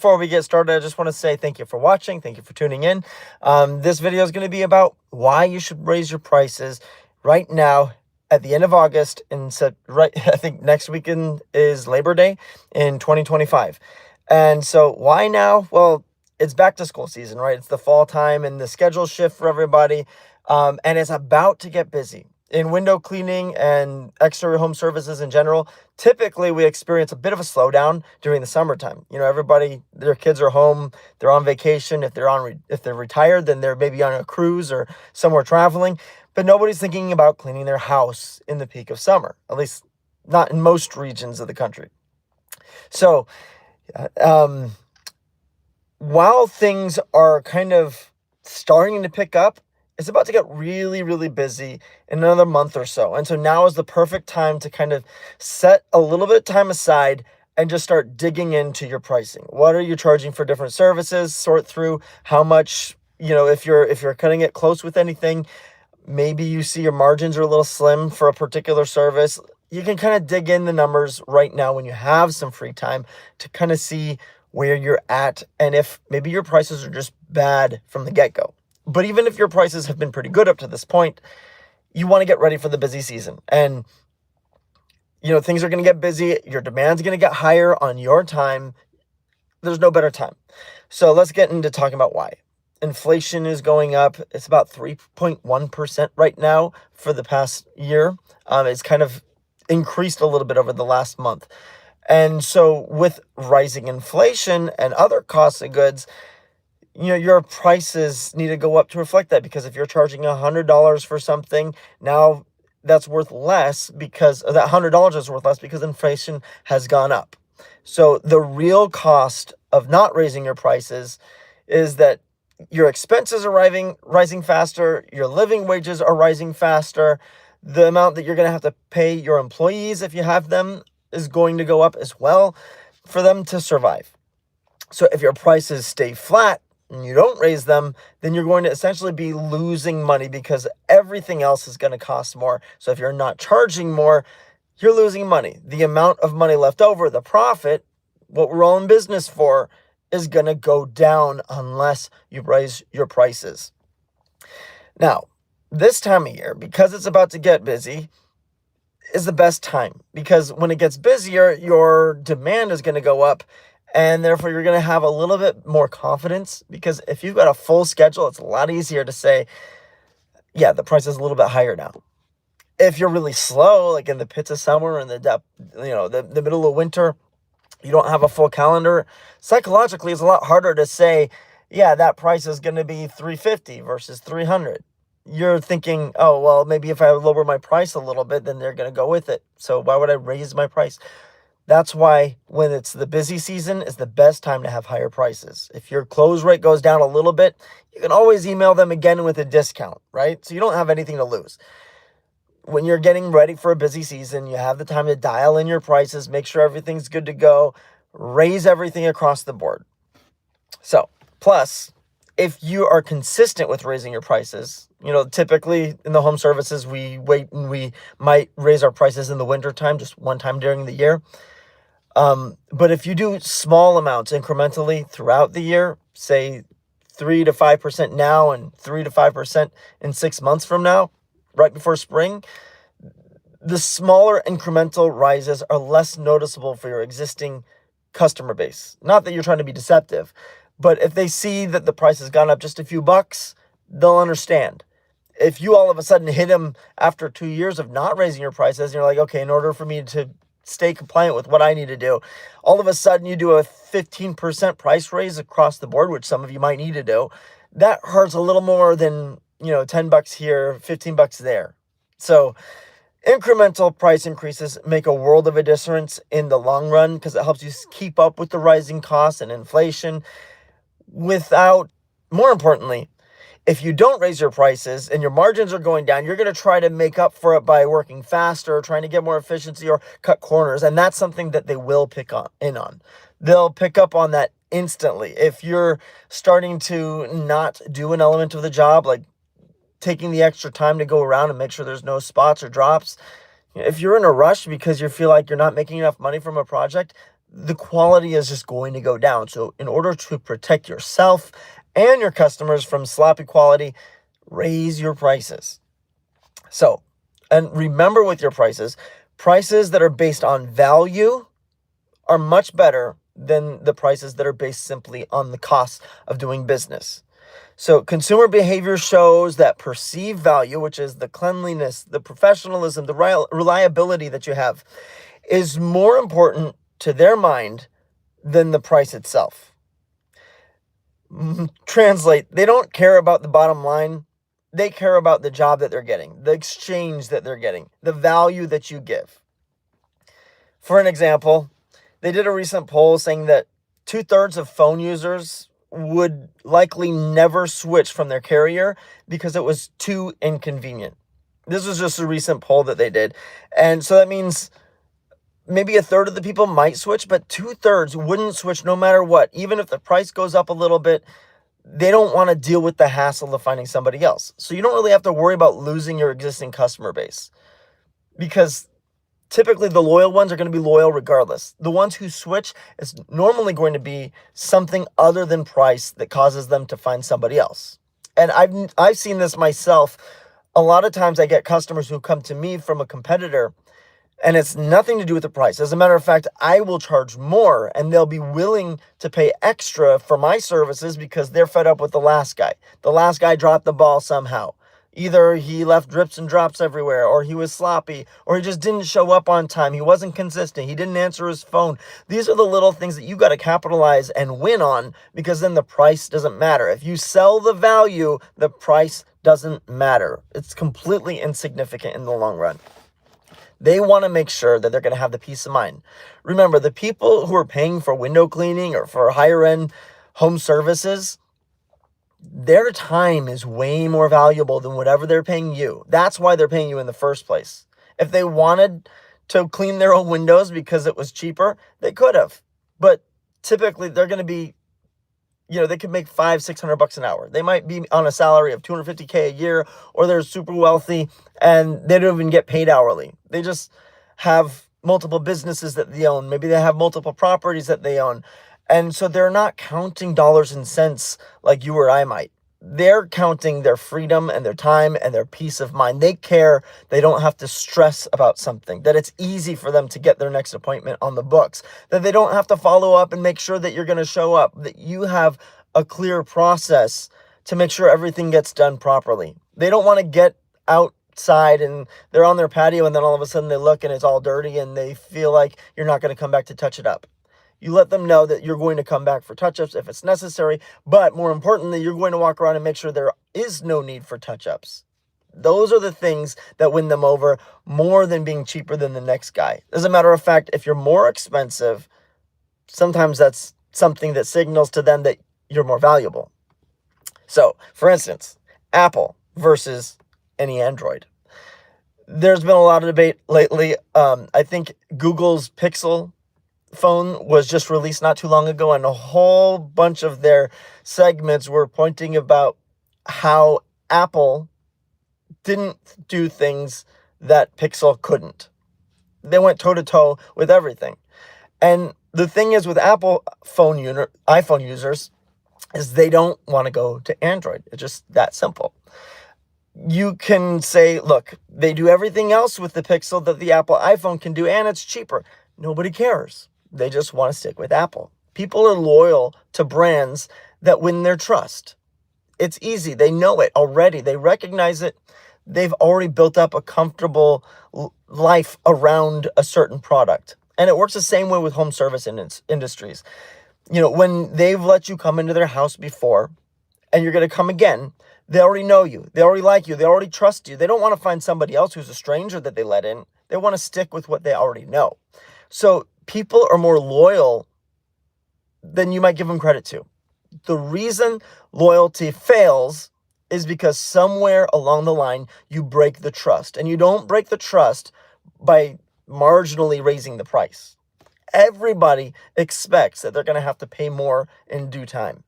Before we get started, I just want to say thank you for watching. Thank you for tuning in. This video is going to be about why you should raise your prices right now at the end of August. And I think next weekend is Labor Day in 2025. And so why now? Well, it's back to school season, right? It's the fall time and the schedule shift for everybody. And it's about to get busy. In window cleaning and exterior home services in general, typically we experience a bit of a slowdown during the summertime. Everybody, their kids are home, they're on vacation. If they're retired, then they're maybe on a cruise or somewhere traveling. But nobody's thinking about cleaning their house in the peak of summer, at least not in most regions of the country. So, while things are kind of starting to pick up, it's about to get really, really busy in another month or so. And so now is the perfect time to kind of set a little bit of time aside and just start digging into your pricing. What are you charging for different services? Sort through how much, if you're cutting it close with anything, maybe you see your margins are a little slim for a particular service. You can kind of dig in the numbers right now when you have some free time to kind of see where you're at and if maybe your prices are just bad from the get-go. But even if your prices have been pretty good up to this point, you want to get ready for the busy season. And, things are going to get busy. Your demand's going to get higher on your time. There's no better time. So let's get into talking about why. Inflation is going up. It's about 3.1% right now for the past year. It's kind of increased a little bit over the last month. And so with rising inflation and other costs of goods, your prices need to go up to reflect that, because if you're charging $100 for something, now that's worth less because that $100 is worth less because inflation has gone up. So the real cost of not raising your prices is that your expenses are rising faster, your living wages are rising faster, the amount that you're going to have to pay your employees, if you have them, is going to go up as well for them to survive. So if your prices stay flat and you don't raise them, then you're going to essentially be losing money because everything else is going to cost more. So if you're not charging more, you're losing money. The amount of money left over, the profit, what we're all in business for, is going to go down unless you raise your prices. Now, this time of year, because it's about to get busy, is the best time, because when it gets busier, your demand is going to go up, and therefore you're going to have a little bit more confidence, because if you've got a full schedule, it's a lot easier to say, yeah, the price is a little bit higher now. If you're really slow, like in the pits of summer and the middle of winter, you don't have a full calendar, psychologically it's a lot harder to say, yeah, that price is going to be $350 versus $300. You're thinking, oh, well, maybe if I lower my price a little bit, then they're going to go with it. So why would I raise my price? That's why when it's the busy season, is the best time to have higher prices. If your close rate goes down a little bit, you can always email them again with a discount, right? So you don't have anything to lose. When you're getting ready for a busy season, you have the time to dial in your prices, make sure everything's good to go, raise everything across the board. So, plus, if you are consistent with raising your prices, typically in the home services, we wait and we might raise our prices in the winter time, just one time during the year. But if you do small amounts incrementally throughout the year, say 3 to 5% now and 3 to 5% in 6 months from now, right before spring, the smaller incremental rises are less noticeable for your existing customer base. Not that you're trying to be deceptive, but if they see that the price has gone up just a few bucks, they'll understand. If you all of a sudden hit them after 2 years of not raising your prices, and you're like, okay, in order for me to stay compliant with what I need to do, all of a sudden you do a 15% price raise across the board, which some of you might need to do, that hurts a little more than, $10 here, $15 there. So incremental price increases make a world of a difference in the long run, because it helps you keep up with the rising costs and inflation without, more importantly, if you don't raise your prices and your margins are going down, you're going to try to make up for it by working faster, trying to get more efficiency or cut corners. And that's something that they will pick in on. They'll pick up on that instantly. If you're starting to not do an element of the job, like taking the extra time to go around and make sure there's no spots or drops, if you're in a rush because you feel like you're not making enough money from a project, the quality is just going to go down. So in order to protect yourself and your customers from sloppy quality, raise your prices. So, and remember with your prices that are based on value are much better than the prices that are based simply on the cost of doing business. So consumer behavior shows that perceived value, which is the cleanliness, the professionalism, the reliability that you have, is more important to their mind than the price itself. Translate, they don't care about the bottom line. They care about the job that they're getting, the exchange that they're getting, the value that you give. For an example, they did a recent poll saying that 2/3 of phone users would likely never switch from their carrier because it was too inconvenient. This was just a recent poll that they did. And so that means maybe 1/3 of the people might switch, but 2/3 wouldn't switch no matter what. Even if the price goes up a little bit, they don't want to deal with the hassle of finding somebody else. So you don't really have to worry about losing your existing customer base, because typically the loyal ones are going to be loyal regardless. The ones who switch is normally going to be something other than price that causes them to find somebody else. And I've seen this myself. A lot of times I get customers who come to me from a competitor, and it's nothing to do with the price. As a matter of fact, I will charge more and they'll be willing to pay extra for my services because they're fed up with the last guy. The last guy dropped the ball somehow. Either he left drips and drops everywhere, or he was sloppy, or he just didn't show up on time. He wasn't consistent. He didn't answer his phone. These are the little things that you got to capitalize and win on, because then the price doesn't matter. If you sell the value, the price doesn't matter. It's completely insignificant in the long run. They want to make sure that they're going to have the peace of mind. Remember, the people who are paying for window cleaning or for higher end home services, their time is way more valuable than whatever they're paying you. That's why they're paying you in the first place. If they wanted to clean their own windows because it was cheaper, they could have. But typically they're going to be, they could make $500-600 an hour. They might be on a salary of $250K a year, or they're super wealthy and they don't even get paid hourly. They just have multiple businesses that they own. Maybe they have multiple properties that they own. And so they're not counting dollars and cents like you or I might. They're counting their freedom and their time and their peace of mind. They care they don't have to stress about something, that it's easy for them to get their next appointment on the books, that they don't have to follow up and make sure that you're going to show up, that you have a clear process to make sure everything gets done properly. They don't want to get outside and they're on their patio and then all of a sudden they look and it's all dirty and they feel like you're not going to come back to touch it up. You let them know that you're going to come back for touch-ups if it's necessary, but more importantly, you're going to walk around and make sure there is no need for touch-ups. Those are the things that win them over more than being cheaper than the next guy. As a matter of fact, if you're more expensive, sometimes that's something that signals to them that you're more valuable. So, for instance, Apple versus any Android. There's been a lot of debate lately. I think Google's Pixel phone was just released not too long ago, and a whole bunch of their segments were pointing about how Apple didn't do things that Pixel couldn't. They went toe to toe with everything. And the thing is with iPhone users is they don't want to go to Android. It's just that simple. You can say, look, they do everything else with the Pixel that the Apple iPhone can do, and it's cheaper. Nobody cares. They just want to stick with Apple. People are loyal to brands that win their trust. It's easy. They know it already. They recognize it. They've already built up a comfortable life around a certain product. And it works the same way with home service industries. When they've let you come into their house before and you're going to come again, they already know you. They already like you. They already trust you. They don't want to find somebody else who's a stranger that they let in. They want to stick with what they already know. So people are more loyal than you might give them credit to. The reason loyalty fails is because somewhere along the line, you break the trust. And you don't break the trust by marginally raising the price. Everybody expects that they're going to have to pay more in due time.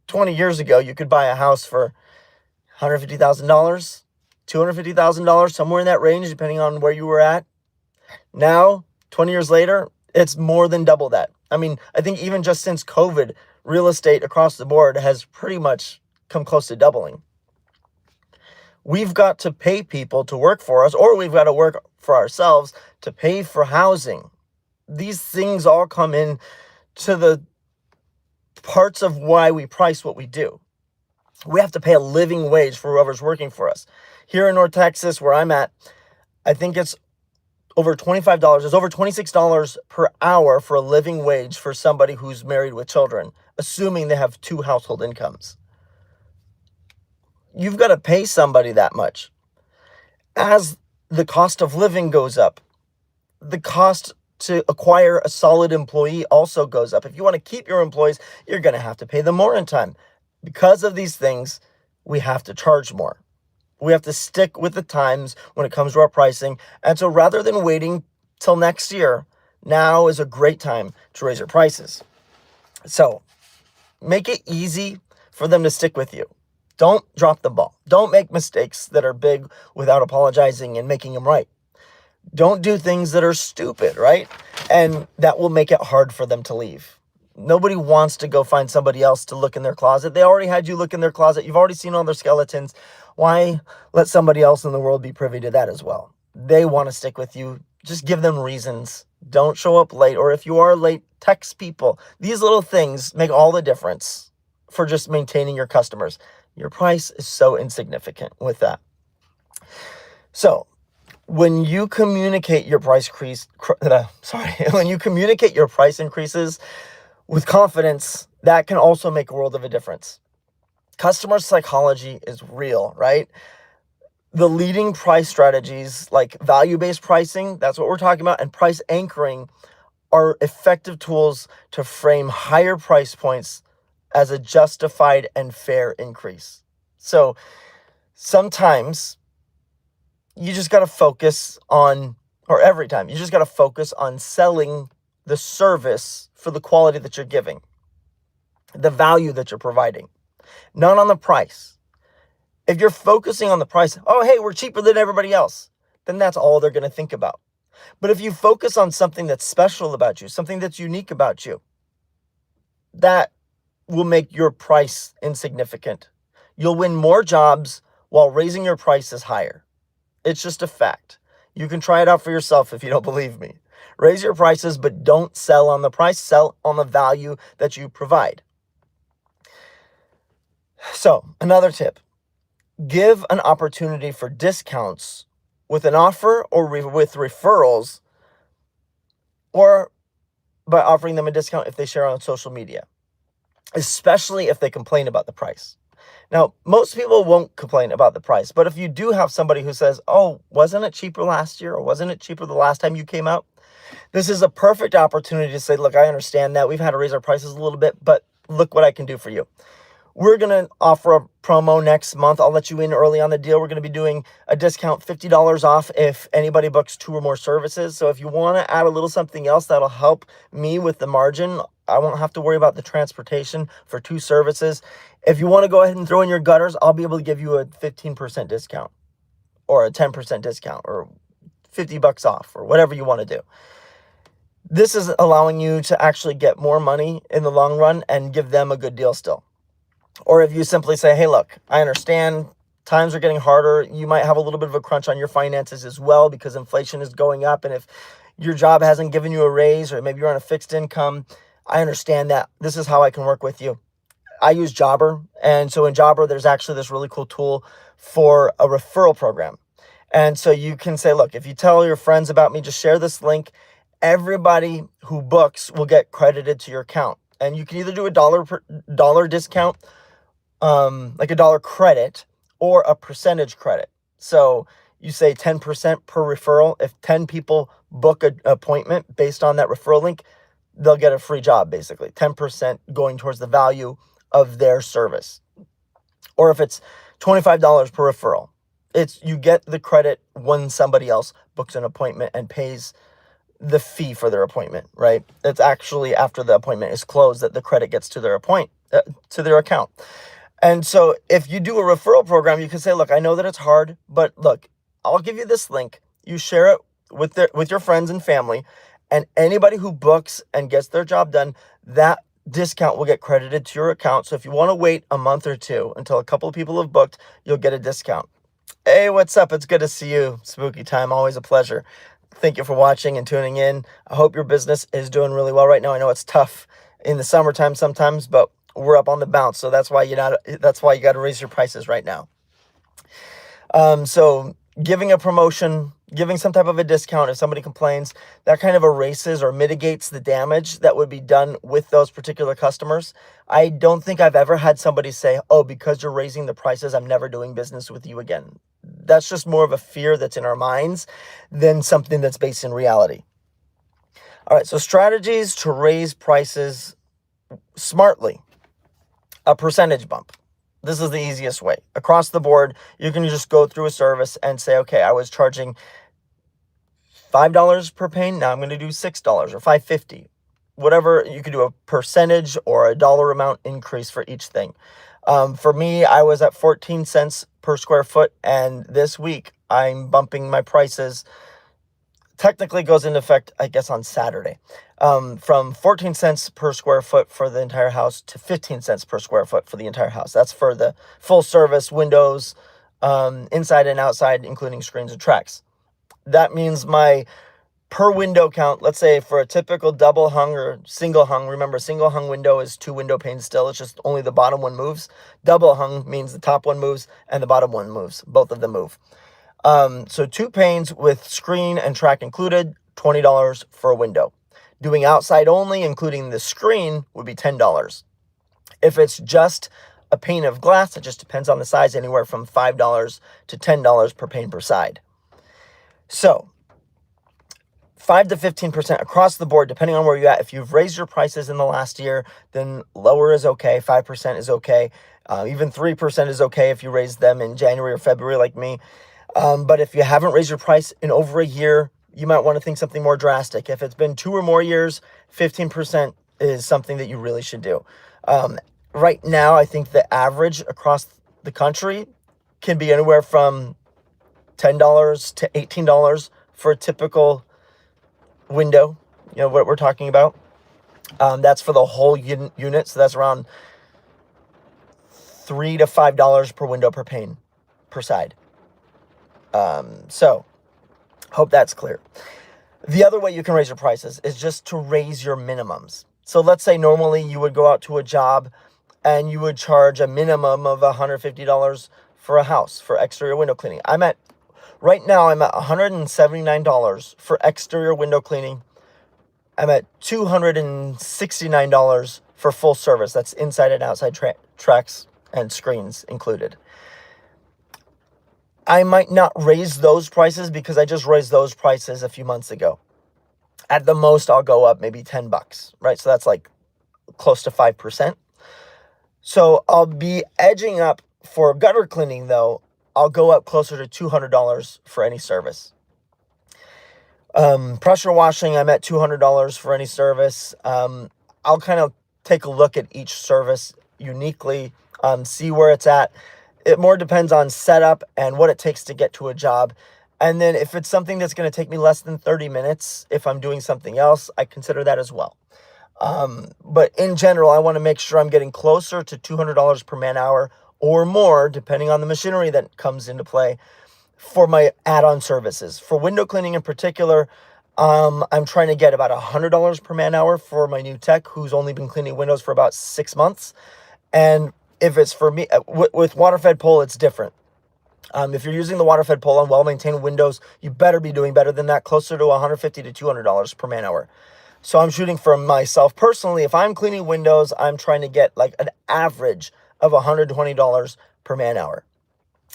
20 years ago, you could buy a house for $150,000, $250,000, somewhere in that range, depending on where you were at. Now, 20 years later, It's more than double that. I mean, I think even just since COVID, real estate across the board has pretty much come close to doubling. We've got to pay people to work for us, or we've got to work for ourselves to pay for housing. These things all come in to the parts of why we price what we do. We have to pay a living wage for whoever's working for us. Here in North Texas, where I'm at, I think it's over $25. It's over $26 per hour for a living wage for somebody who's married with children, assuming they have 2 household incomes. You've got to pay somebody that much. As the cost of living goes up, the cost to acquire a solid employee also goes up. If you want to keep your employees, you're going to have to pay them more in time. Because of these things, we have to charge more. We have to stick with the times when it comes to our pricing. And so rather than waiting till next year, now is a great time to raise your prices. So make it easy for them to stick with you. Don't drop the ball. Don't make mistakes that are big without apologizing and making them right. Don't do things that are stupid, right? And that will make it hard for them to leave. Nobody wants to go find somebody else to look in their closet. They already had you look in their closet. You've already seen all their skeletons. Why let somebody else in the world be privy to that as well? They want to stick with you. Just give them reasons. Don't show up late. Or if you are late, text people. These little things make all the difference for just maintaining your customers. Your price is so insignificant with that. So when you communicate your price when you communicate your price increases with confidence, that can also make a world of a difference. Customer psychology is real, right? The leading price strategies like value-based pricing, that's what we're talking about, and price anchoring are effective tools to frame higher price points as a justified and fair increase. So sometimes you just got to focus on, or every time, you just got to focus on selling the service for the quality that you're giving, the value that you're providing, not on the price. If you're focusing on the price, oh, hey, we're cheaper than everybody else, then that's all they're going to think about. But if you focus on something that's special about you, something that's unique about you, that will make your price insignificant. You'll win more jobs while raising your prices higher. It's just a fact. You can try it out for yourself if you don't believe me. Raise your prices, but don't sell on the price. Sell on the value that you provide. So, another tip. Give an opportunity for discounts with an offer or with referrals, or by offering them a discount if they share on social media, especially if they complain about the price. Now, most people won't complain about the price, but if you do have somebody who says, oh, wasn't it cheaper last year, or wasn't it cheaper the last time you came out? This is a perfect opportunity to say, look, I understand that we've had to raise our prices a little bit, but look what I can do for you. We're going to offer a promo next month. I'll let you in early on the deal. We're going to be doing a discount, $50 off if anybody books 2 or more services. So if you want to add a little something else that'll help me with the margin, I won't have to worry about the transportation for 2 services. If you want to go ahead and throw in your gutters, I'll be able to give you a 15% discount or a 10% discount or $50 off or whatever you want to do. This is allowing you to actually get more money in the long run and give them a good deal still. Or if you simply say, hey, look, I understand times are getting harder. You might have a little bit of a crunch on your finances as well because inflation is going up. And if your job hasn't given you a raise, or maybe you're on a fixed income, I understand that. This is how I can work with you. I use Jobber. And so in Jobber, there's actually this really cool tool for a referral program. And so you can say, look, if you tell your friends about me, just share this link. Everybody who books will get credited to your account. And you can either do a dollar discount, like a dollar credit, or a percentage credit. So you say 10% per referral. If 10 people book an appointment based on that referral link, they'll get a free job, basically. 10% going towards the value of their service. Or if it's $25 per referral, you get the credit when somebody else books an appointment and pays the fee for their appointment, right? It's actually after the appointment is closed that the credit gets to their account. And so if you do a referral program, you can say, look, I know that it's hard, but look, I'll give you this link. You share it with your friends and family, And anybody who books and gets their job done, that discount will get credited to your account. So if you want to wait a month or two until a couple of people have booked, you'll get a discount. Hey, what's up? It's good to see you. Spooky time. Always a pleasure. Thank you for watching and tuning in. I hope your business is doing really well right now. I know it's tough in the summertime sometimes, but we're up on the bounce. So that's why you got to raise your prices right now. So giving a promotion, giving some type of a discount if somebody complains, that kind of erases or mitigates the damage that would be done with those particular customers. I don't think I've ever had somebody say, oh, because you're raising the prices, I'm never doing business with you again. That's just more of a fear that's in our minds than something that's based in reality. All right, so strategies to raise prices smartly. A percentage bump. This is the easiest way. Across the board, you can just go through a service and say, okay, I was charging $5 per pane. Now I'm going to do $6 or $5.50. Whatever, you could do a percentage or a dollar amount increase for each thing. For me, I was at 14 cents per square foot, and this week I'm bumping my prices. Technically goes into effect, I guess, on Saturday, from 14 cents per square foot for the entire house to 15 cents per square foot for the entire house. That's for the full service windows, inside and outside, including screens and tracks. That means my per window count, let's say for a typical double hung or single hung, remember single hung window is 2 window panes still, it's just only the bottom one moves. Double hung means the top one moves and the bottom one moves. Both of them move. So 2 panes with screen and track included, $20 for a window. Doing outside only, including the screen, would be $10. If it's just a pane of glass, it just depends on the size, anywhere from $5 to $10 per pane per side. So 5 to 15% across the board, depending on where you're at. If you've raised your prices in the last year, then lower is okay. 5% is okay. Even 3% is okay if you raise them in January or February like me. But if you haven't raised your price in over a year, you might want to think something more drastic. If it's been 2 or more years, 15% is something that you really should do. Right now, I think the average across the country can be anywhere from $10 to $18 for a typical window, what we're talking about. That's for the whole unit. So that's around $3 to $5 per window per pane per side. So hope that's clear. The other way you can raise your prices is just to raise your minimums. So let's say normally you would go out to a job and you would charge a minimum of $150 for a house for exterior window cleaning. Right now I'm at $179 for exterior window cleaning. I'm at $269 for full service. That's inside and outside tracks and screens included. I might not raise those prices because I just raised those prices a few months ago. At the most, I'll go up maybe $10, right? So that's like close to 5%. So I'll be edging up for gutter cleaning, though. I'll go up closer to $200 for any service. Pressure washing, I'm at $200 for any service. I'll kind of take a look at each service uniquely, see where it's at. It more depends on setup and what it takes to get to a job. And then if it's something that's going to take me less than 30 minutes, if I'm doing something else, I consider that as well. But in general, I want to make sure I'm getting closer to $200 per man hour or more, depending on the machinery that comes into play for my add-on services. For window cleaning in particular, I'm trying to get about $100 per man hour for my new tech who's only been cleaning windows for about 6 months. And if it's for me, with water-fed pole, it's different. If you're using the water-fed pole on well-maintained windows, you better be doing better than that, closer to $150 to $200 per man hour. So I'm shooting for myself personally. If I'm cleaning windows, I'm trying to get like an average of $120 per man hour.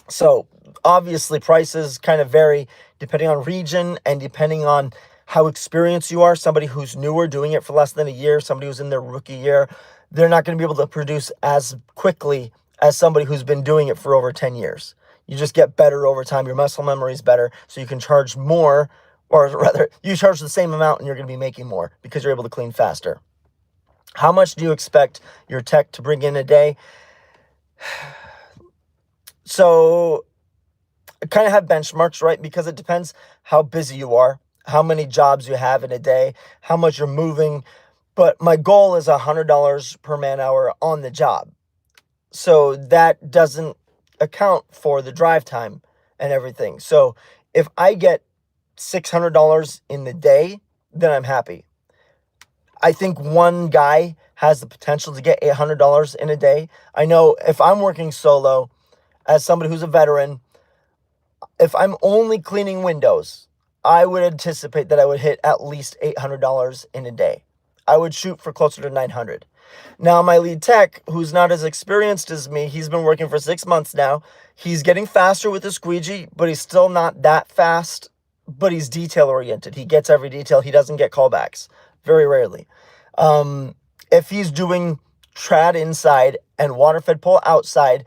So obviously prices kind of vary depending on region and depending on how experienced you are. Somebody who's newer, doing it for less than a year, somebody who's in their rookie year, they're not going to be able to produce as quickly as somebody who's been doing it for over 10 years. You just get better over time. Your muscle memory is better, so you can charge more, or rather, you charge the same amount and you're going to be making more because you're able to clean faster. How much do you expect your tech to bring in a day? So I kind of have benchmarks, right? Because it depends how busy you are, how many jobs you have in a day, how much you're moving. But my goal is $100 per man hour on the job. So that doesn't account for the drive time and everything. So if I get $600 in the day, then I'm happy. I think one guy has the potential to get $800 in a day. I know if I'm working solo as somebody who's a veteran, if I'm only cleaning windows, I would anticipate that I would hit at least $800 in a day. I would shoot for closer to 900. Now, my lead tech, who's not as experienced as me, he's been working for 6 months now. He's getting faster with the squeegee, but he's still not that fast, but he's detail oriented. He gets every detail. He doesn't get callbacks, very rarely. If he's doing trad inside and water fed pole outside,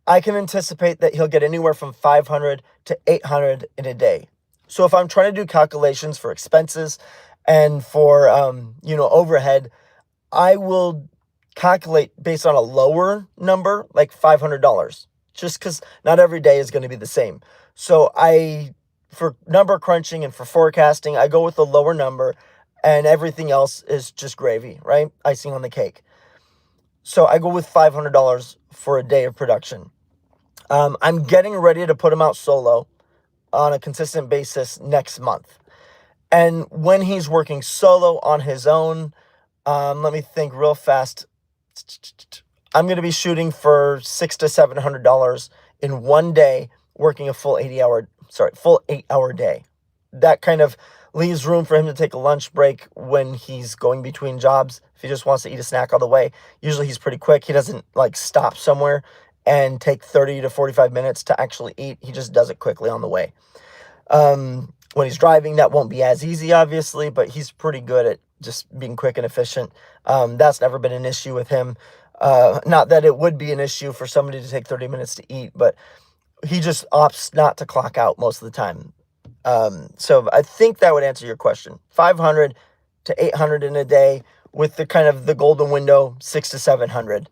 I can anticipate that he'll get anywhere from 500 to 800 in a day. So if I'm trying to do calculations for expenses and for, overhead, I will calculate based on a lower number, like $500, just because not every day is going to be the same. So for number crunching and for forecasting, I go with the lower number, and everything else is just gravy, right? Icing on the cake. So I go with $500 for a day of production. I'm getting ready to put him out solo on a consistent basis next month. And when he's working solo on his own, let me think real fast. I'm going to be shooting for $600 to $700 in one day, working a full 8-hour day. That kind of leaves room for him to take a lunch break when he's going between jobs. If he just wants to eat a snack all the way, usually he's pretty quick. He doesn't stop somewhere and take 30 to 45 minutes to actually eat. He just does it quickly on the way. When he's driving, that won't be as easy, obviously, but he's pretty good at just being quick and efficient. That's never been an issue with him. Not that it would be an issue for somebody to take 30 minutes to eat, but he just opts not to clock out most of the time. So I think that would answer your question. 500 to 800 in a day with the kind of the golden window, 600 to 700.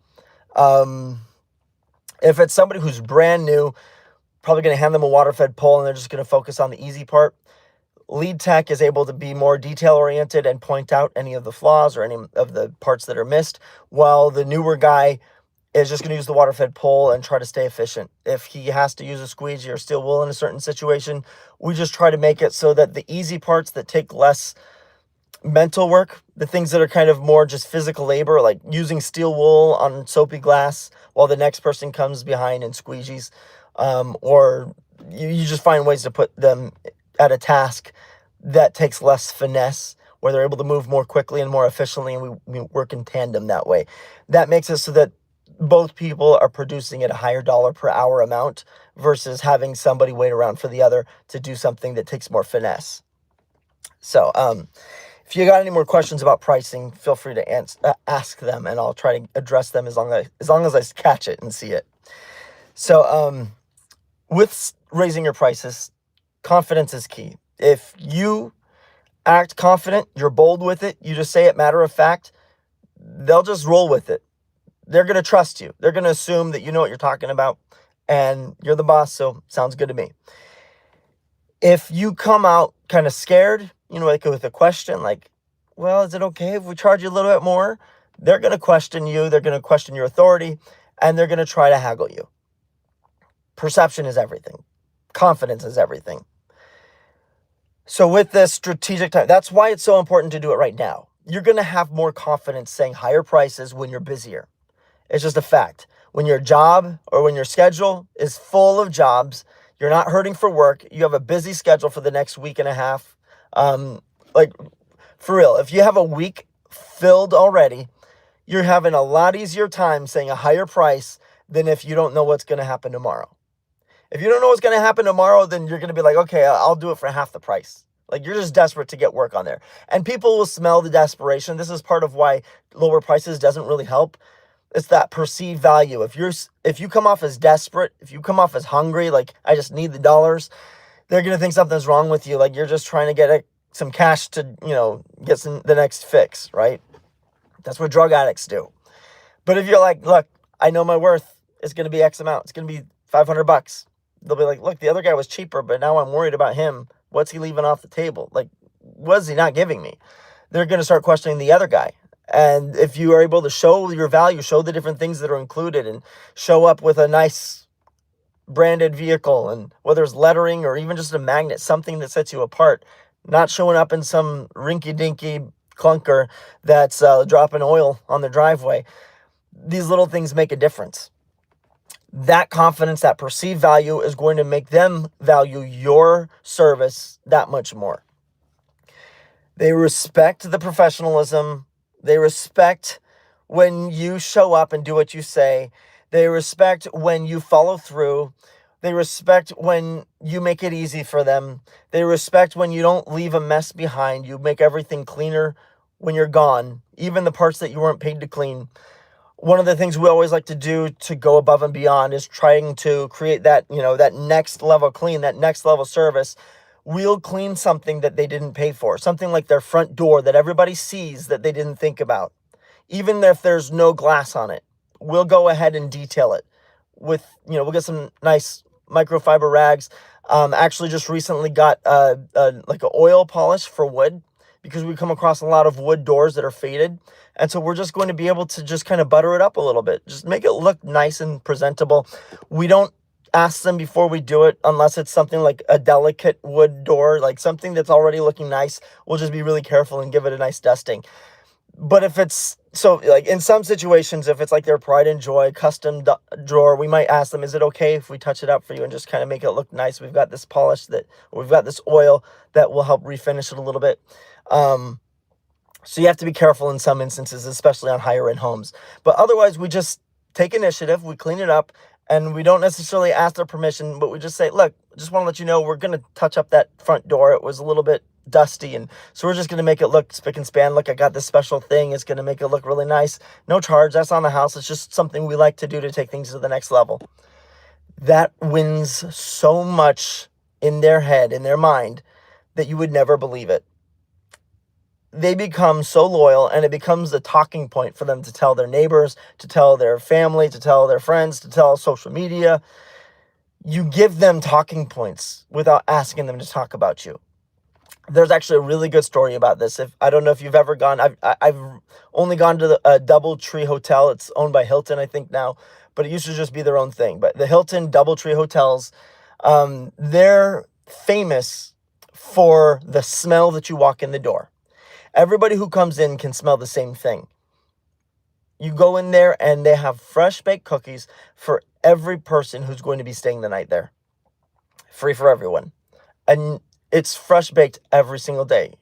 If it's somebody who's brand new, probably going to hand them a water-fed pole and they're just going to focus on the easy part. Lead tech is able to be more detail-oriented and point out any of the flaws or any of the parts that are missed, while the newer guy is just going to use the water-fed pole and try to stay efficient. If he has to use a squeegee or steel wool in a certain situation, we just try to make it so that the easy parts that take less mental work, the things that are kind of more just physical labor, like using steel wool on soapy glass while the next person comes behind and squeegees, or you just find ways to put them at a task that takes less finesse, where they're able to move more quickly and more efficiently, and we work in tandem that way. That makes it so that both people are producing at a higher dollar per hour amount versus having somebody wait around for the other to do something that takes more finesse. So, if you got any more questions about pricing, feel free to ask them, and I'll try to address them as long as I catch it and see it. So, with raising your prices, confidence is key. If you act confident, you're bold with it, you just say it matter of fact, they'll just roll with it. They're going to trust you. They're going to assume that you know what you're talking about and you're the boss, so sounds good to me. If you come out kind of scared, like with a question like, well, is it okay if we charge you a little bit more? They're going to question you. They're going to question your authority, and they're going to try to haggle you. Perception is everything. Confidence is everything. So with this strategic time, that's why it's so important to do it right now. You're going to have more confidence saying higher prices when you're busier. It's just a fact. When your job or when your schedule is full of jobs, you're not hurting for work, you have a busy schedule for the next week and a half. For real, if you have a week filled already, you're having a lot easier time saying a higher price than if you don't know what's going to happen tomorrow. If you don't know what's going to happen tomorrow, then you're going to be like, okay, I'll do it for half the price. Like, you're just desperate to get work on there. And people will smell the desperation. This is part of why lower prices doesn't really help. It's that perceived value. If you come off as desperate, if you come off as hungry, like, I just need the dollars, they're going to think something's wrong with you. Like, you're just trying to get some cash to, get the next fix, right? That's what drug addicts do. But if you're like, look, I know my worth is going to be X amount. It's going to be $500. They'll be like, look, the other guy was cheaper, but now I'm worried about him What's he leaving off the table? Like, what is he not giving me? They're going to start questioning the other guy. And if you are able to show your value, show the different things that are included, and show up with a nice branded vehicle, and whether it's lettering or even just a magnet, something that sets you apart, not showing up in some rinky-dinky clunker that's dropping oil on the driveway. These little things make a difference. That confidence, that perceived value is going to make them value your service that much more. They respect the professionalism. They respect when you show up and do what you say. They respect when you follow through. They respect when you make it easy for them. They respect when you don't leave a mess behind. You make everything cleaner when you're gone, even the parts that you weren't paid to clean. One of the things we always like to do to go above and beyond is trying to create that, that next level clean, that next level service. We'll clean something that they didn't pay for, something like their front door that everybody sees that they didn't think about. Even if there's no glass on it, we'll go ahead and detail it with, we'll get some nice microfiber rags. Actually just recently got like an oil polish for wood, because we come across a lot of wood doors that are faded. And so we're just going to be able to just kind of butter it up a little bit, just make it look nice and presentable. We don't ask them before we do it, unless it's something like a delicate wood door, like something that's already looking nice. We'll just be really careful and give it a nice dusting. But if it's, so like in some situations, if it's like their pride and joy custom drawer, we might ask them, is it okay if we touch it up for you and just kind of make it look nice? We've got this polish we've got this oil that will help refinish it a little bit. So you have to be careful in some instances, especially on higher end homes. But otherwise, we just take initiative, we clean it up, and we don't necessarily ask their permission, but we just say, look, I just want to let you know we're going to touch up that front door. It was a little bit dusty, and so we're just going to make it look spick and span. Look, I got this special thing. It's going to make it look really nice. No charge. That's on the house. It's just something we like to do to take things to the next level. That wins so much in their head, in their mind, that you would never believe it. They become so loyal, and it becomes the talking point for them to tell their neighbors, to tell their family, to tell their friends, to tell social media. You give them talking points without asking them to talk about you. There's actually a really good story about this. I don't know if you've ever gone. I've only gone to the DoubleTree Hotel. It's owned by Hilton, I think now, but it used to just be their own thing. But the Hilton DoubleTree hotels, they're famous for the smell that you walk in the door. Everybody who comes in can smell the same thing. You go in there and they have fresh baked cookies for every person who's going to be staying the night there. Free for everyone. And it's fresh baked every single day.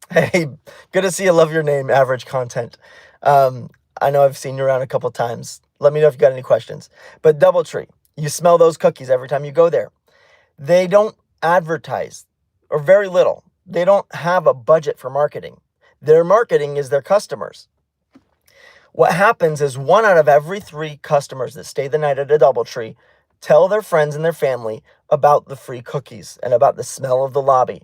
Hey, good to see you. Love your name, Average Content. I know I've seen you around a couple times. Let me know if you got any questions. But DoubleTree, you smell those cookies every time you go there. They don't advertise, or very little. They don't have a budget for marketing. Their marketing is their customers. What happens is 1 out of every 3 customers that stay the night at a DoubleTree tell their friends and their family about the free cookies and about the smell of the lobby.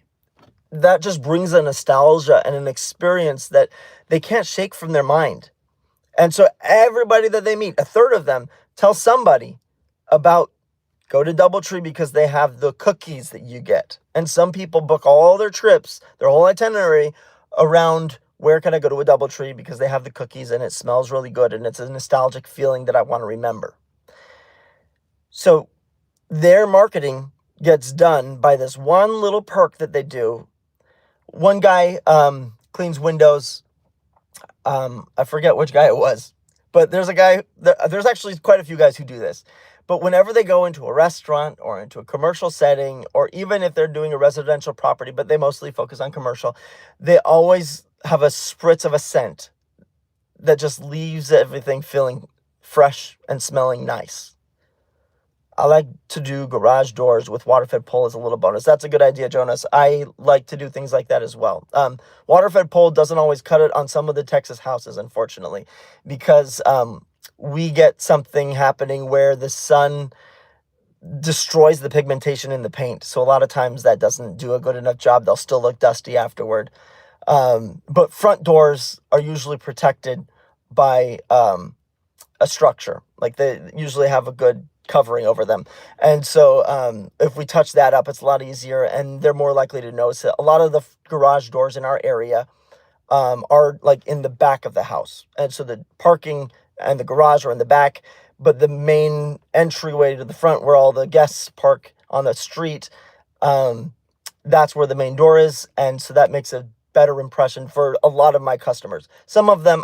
That just brings a nostalgia and an experience that they can't shake from their mind. And so everybody that they meet, 1/3 of them, tell somebody about, go to DoubleTree because they have the cookies that you get. And some people book all their trips, their whole itinerary, around where can I go to a DoubleTree because they have the cookies and it smells really good and it's a nostalgic feeling that I want to remember. So their marketing gets done by this one little perk that they do. One guy cleans windows. I forget which guy it was, but there's actually quite a few guys who do this. But whenever they go into a restaurant or into a commercial setting, or even if they're doing a residential property, but they mostly focus on commercial, they always have a spritz of a scent that just leaves everything feeling fresh and smelling nice. I like to do garage doors with water-fed pole as a little bonus. That's a good idea, Jonas. I like to do things like that as well. Water-fed pole doesn't always cut it on some of the Texas houses, unfortunately, because we get something happening where the sun destroys the pigmentation in the paint. So a lot of times that doesn't do a good enough job. They'll still look dusty afterward. But front doors are usually protected by a structure. Like they usually have a good covering over them. And so if we touch that up, it's a lot easier, and they're more likely to notice it. A lot of the garage doors in our area are like in the back of the house. And so the parking and the garage are in the back, but the main entryway to the front where all the guests park on the street, that's where the main door is. And so that makes a better impression for a lot of my customers. Some of them,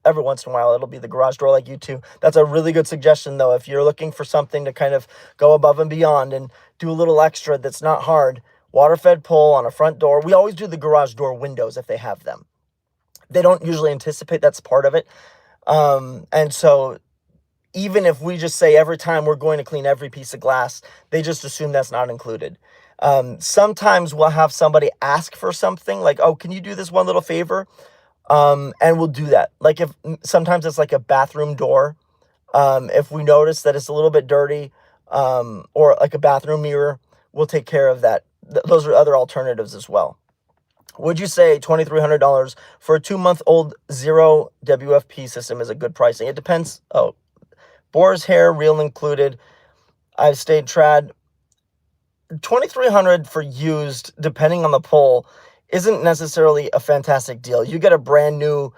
every once in a while, it'll be the garage door like you two. That's a really good suggestion, though. If you're looking for something to kind of go above and beyond and do a little extra that's not hard, water-fed pull on a front door. We always do the garage door windows if they have them. They don't usually anticipate that's part of it. And so even if we just say every time we're going to clean every piece of glass, they just assume that's not included. Sometimes we'll have somebody ask for something like, oh, can you do this one little favor? And we'll do that. Like if sometimes it's like a bathroom door. If we notice that it's a little bit dirty, or like a bathroom mirror, we'll take care of that. Those are other alternatives as well. Would you say $2,300 for a 2-month-old 0 WFP system is a good pricing? It depends. Oh, boar's hair, reel included. I've stayed trad. $2,300 for used, depending on the pole, isn't necessarily a fantastic deal. You get a brand new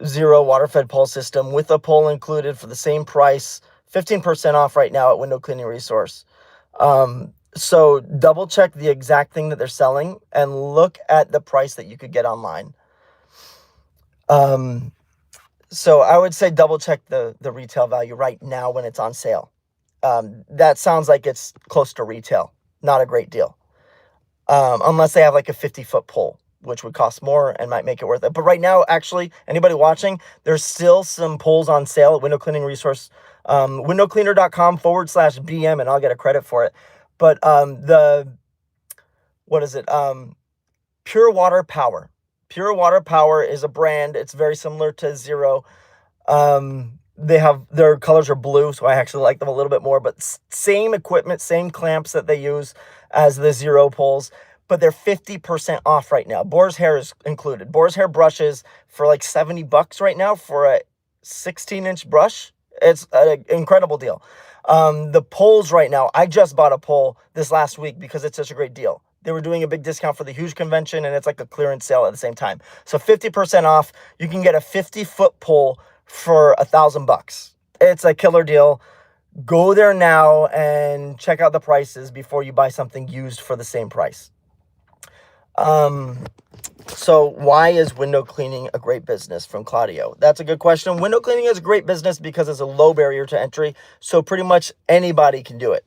0 water-fed pole system with a pole included for the same price, 15% off right now at Window Cleaning Resource. So double check the exact thing that they're selling and look at the price that you could get online. So I would say double check the retail value right now when it's on sale. That sounds like it's close to retail. Not a great deal. Unless they have like a 50-foot pole, which would cost more and might make it worth it. But right now, actually, anybody watching, there's still some poles on sale at Window Cleaning Resource, windowcleaner.com/BM, and I'll get a credit for it. But Pure Water Power. Pure Water Power is a brand. It's very similar to 0. Their colors are blue, so I actually like them a little bit more, but same equipment, same clamps that they use as the 0 poles, but they're 50% off right now. Boar's hair is included. Boar's hair brushes for like $70 right now for a 16-inch brush. It's an incredible deal. The poles right now, I just bought a pole this last week because it's such a great deal. They were doing a big discount for the huge convention, and it's like a clearance sale at the same time. So 50% off, you can get a 50-foot pole for $1,000. It's a killer deal. Go there now and check out the prices before you buy something used for the same price. So why is window cleaning a great business? From Claudio. That's a good question. Window cleaning is a great business because it's a low barrier to entry. So pretty much anybody can do it.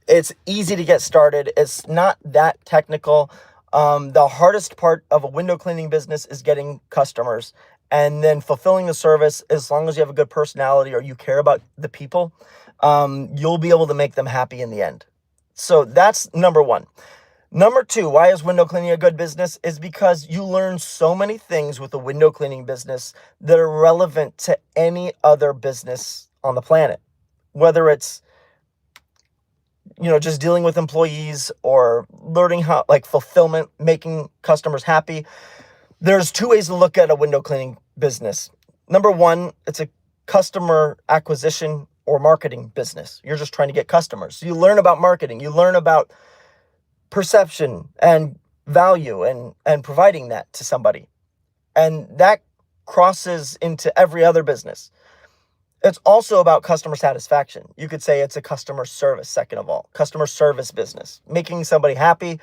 It's easy to get started. It's not that technical. The hardest part of a window cleaning business is getting customers and then fulfilling the service. As long as you have a good personality or you care about the people, you'll be able to make them happy in the end. So that's number one. Number two, why is window cleaning a good business? Is because you learn so many things with the window cleaning business that are relevant to any other business on the planet. Whether it's, just dealing with employees or learning how, like fulfillment, making customers happy. There's two ways to look at a window cleaning business. Number one, it's a customer acquisition or marketing business. You're just trying to get customers. So you learn about marketing. You learn about perception and value and providing that to somebody. And that crosses into every other business. It's also about customer satisfaction. You could say it's a customer service, second of all. Customer service business. Making somebody happy,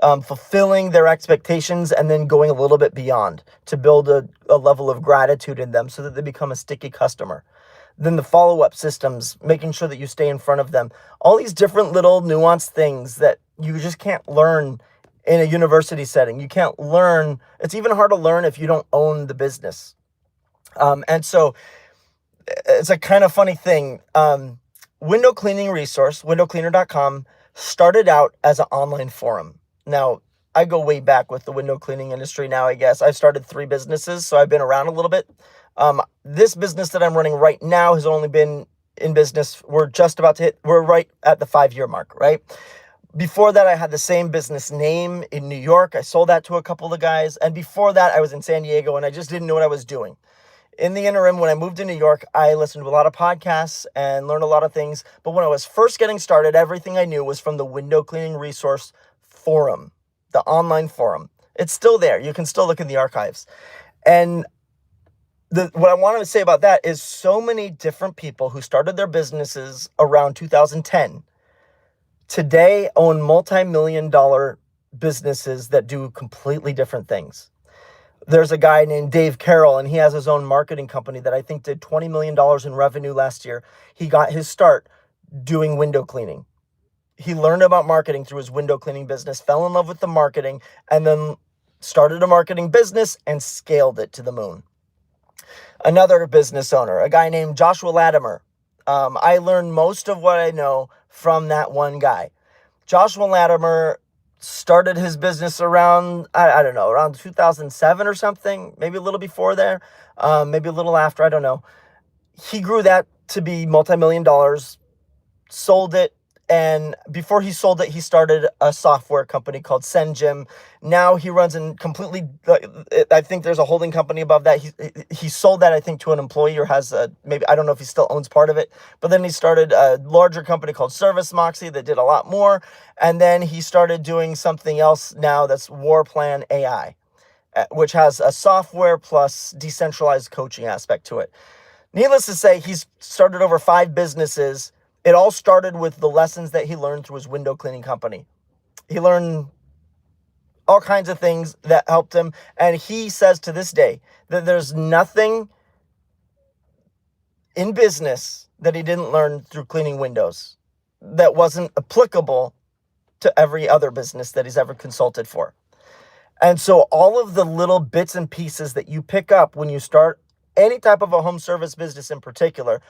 fulfilling their expectations, and then going a little bit beyond to build a level of gratitude in them so that they become a sticky customer. Then the follow-up systems, making sure that you stay in front of them. All these different little nuanced things that you just can't learn in a university setting. You can't learn. It's even hard to learn if you don't own the business. And so it's a kind of funny thing. Window Cleaning Resource, windowcleaner.com, started out as an online forum. Now, I go way back with the window cleaning industry now, I guess. I've started 3 businesses, so I've been around a little bit. This business that I'm running right now has only been in business. We're right at the 5-year mark, right? Before that, I had the same business name in New York. I sold that to a couple of guys. And before that, I was in San Diego, and I just didn't know what I was doing. In the interim, when I moved to New York, I listened to a lot of podcasts and learned a lot of things. But when I was first getting started, everything I knew was from the window cleaning resource forum, the online forum. It's still there. You can still look in the archives. And what I wanted to say about that is so many different people who started their businesses around 2010 today own multi-million-dollar businesses that do completely different things. There's a guy named Dave Carroll, and he has his own marketing company that I think did $20 million in revenue last year. He got his start doing window cleaning. He learned about marketing through his window cleaning business, fell in love with the marketing, and then started a marketing business and scaled it to the moon. Another business owner, a guy named Joshua Latimer. I learned most of what I know from that one guy. Joshua Latimer started his business around, I don't know, around 2007 or something, maybe a little before there, maybe a little after, I don't know. He grew that to be multi-million dollars, sold it, and before he sold it, he started a software company called SendGym. Now he runs in completely, I think there's a holding company above that. He sold that, I think, to an employee, or has maybe, I don't know if he still owns part of it. But then he started a larger company called Service Moxie that did a lot more. And then he started doing something else now that's Warplan AI, which has a software plus decentralized coaching aspect to it. Needless to say, he's started over 5 businesses. It all started with the lessons that he learned through his window cleaning company. He learned all kinds of things that helped him. And he says to this day that there's nothing in business that he didn't learn through cleaning windows that wasn't applicable to every other business that he's ever consulted for. And so all of the little bits and pieces that you pick up when you start any type of a home service business in particular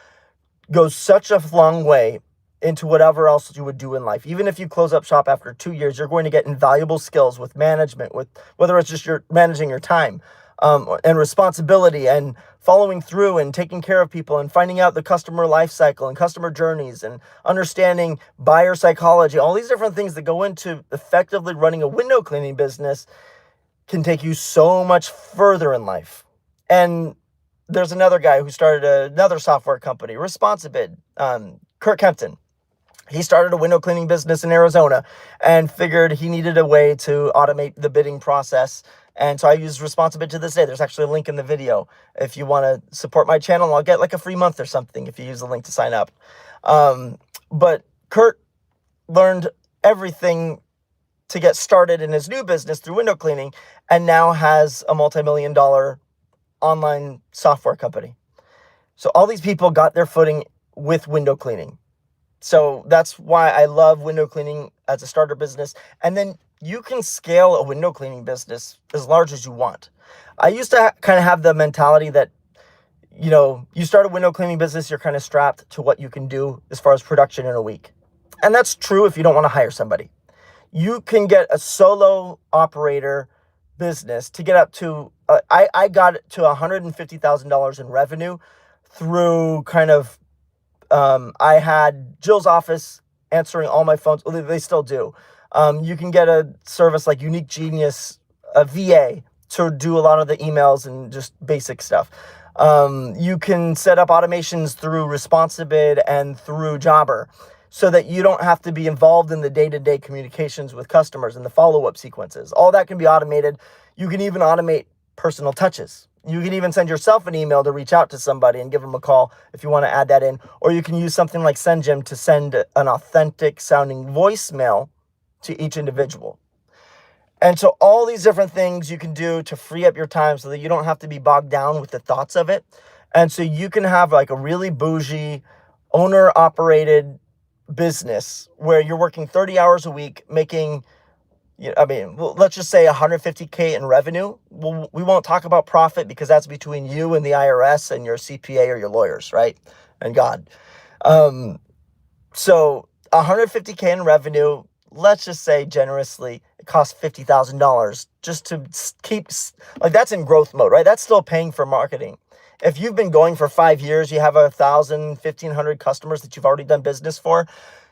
goes such a long way into whatever else you would do in life. Even if you close up shop after 2 years, you're going to get invaluable skills with management, with whether it's just you're managing your time and responsibility and following through and taking care of people and finding out the customer life cycle and customer journeys and understanding buyer psychology. All these different things that go into effectively running a window cleaning business can take you so much further in life. And there's another guy who started another software company, Responsibid, Kurt Kempton. He started a window cleaning business in Arizona and figured he needed a way to automate the bidding process. And so I use Responsibid to this day. There's actually a link in the video. If you want to support my channel, I'll get like a free month or something if you use the link to sign up. But Kurt learned everything to get started in his new business through window cleaning and now has a multi-million-dollar online software company. So all these people got their footing with window cleaning. So that's why I love window cleaning as a starter business. And then you can scale a window cleaning business as large as you want. I used to kind of have the mentality that, you know, you start a window cleaning business, you're kind of strapped to what you can do as far as production in a week. And that's true if you don't want to hire somebody. You can get a solo operator business to get up to, I got it to $150,000 in revenue through kind of, I had Jill's office answering all my phones. Well, they still do. You can get a service like Unique Genius, a VA, to do a lot of the emails and just basic stuff. You can set up automations through Responsibid and through Jobber so that you don't have to be involved in the day-to-day communications with customers and the follow-up sequences. All that can be automated. You can even automate personal touches. You can even send yourself an email to reach out to somebody and give them a call if you want to add that in. Or you can use something like SendGym to send an authentic sounding voicemail to each individual. And so all these different things you can do to free up your time so that you don't have to be bogged down with the thoughts of it. And so you can have like a really bougie owner-operated business where you're working 30 hours a week making, let's just say $150K in revenue. Well, we won't talk about profit because that's between you and the IRS and your CPA or your lawyers, right? And God. So $150K in revenue, let's just say generously, it costs $50,000 just to keep, like that's in growth mode, right? That's still paying for marketing. If you've been going for 5 years, you have 1,000, 1,500 customers that you've already done business for.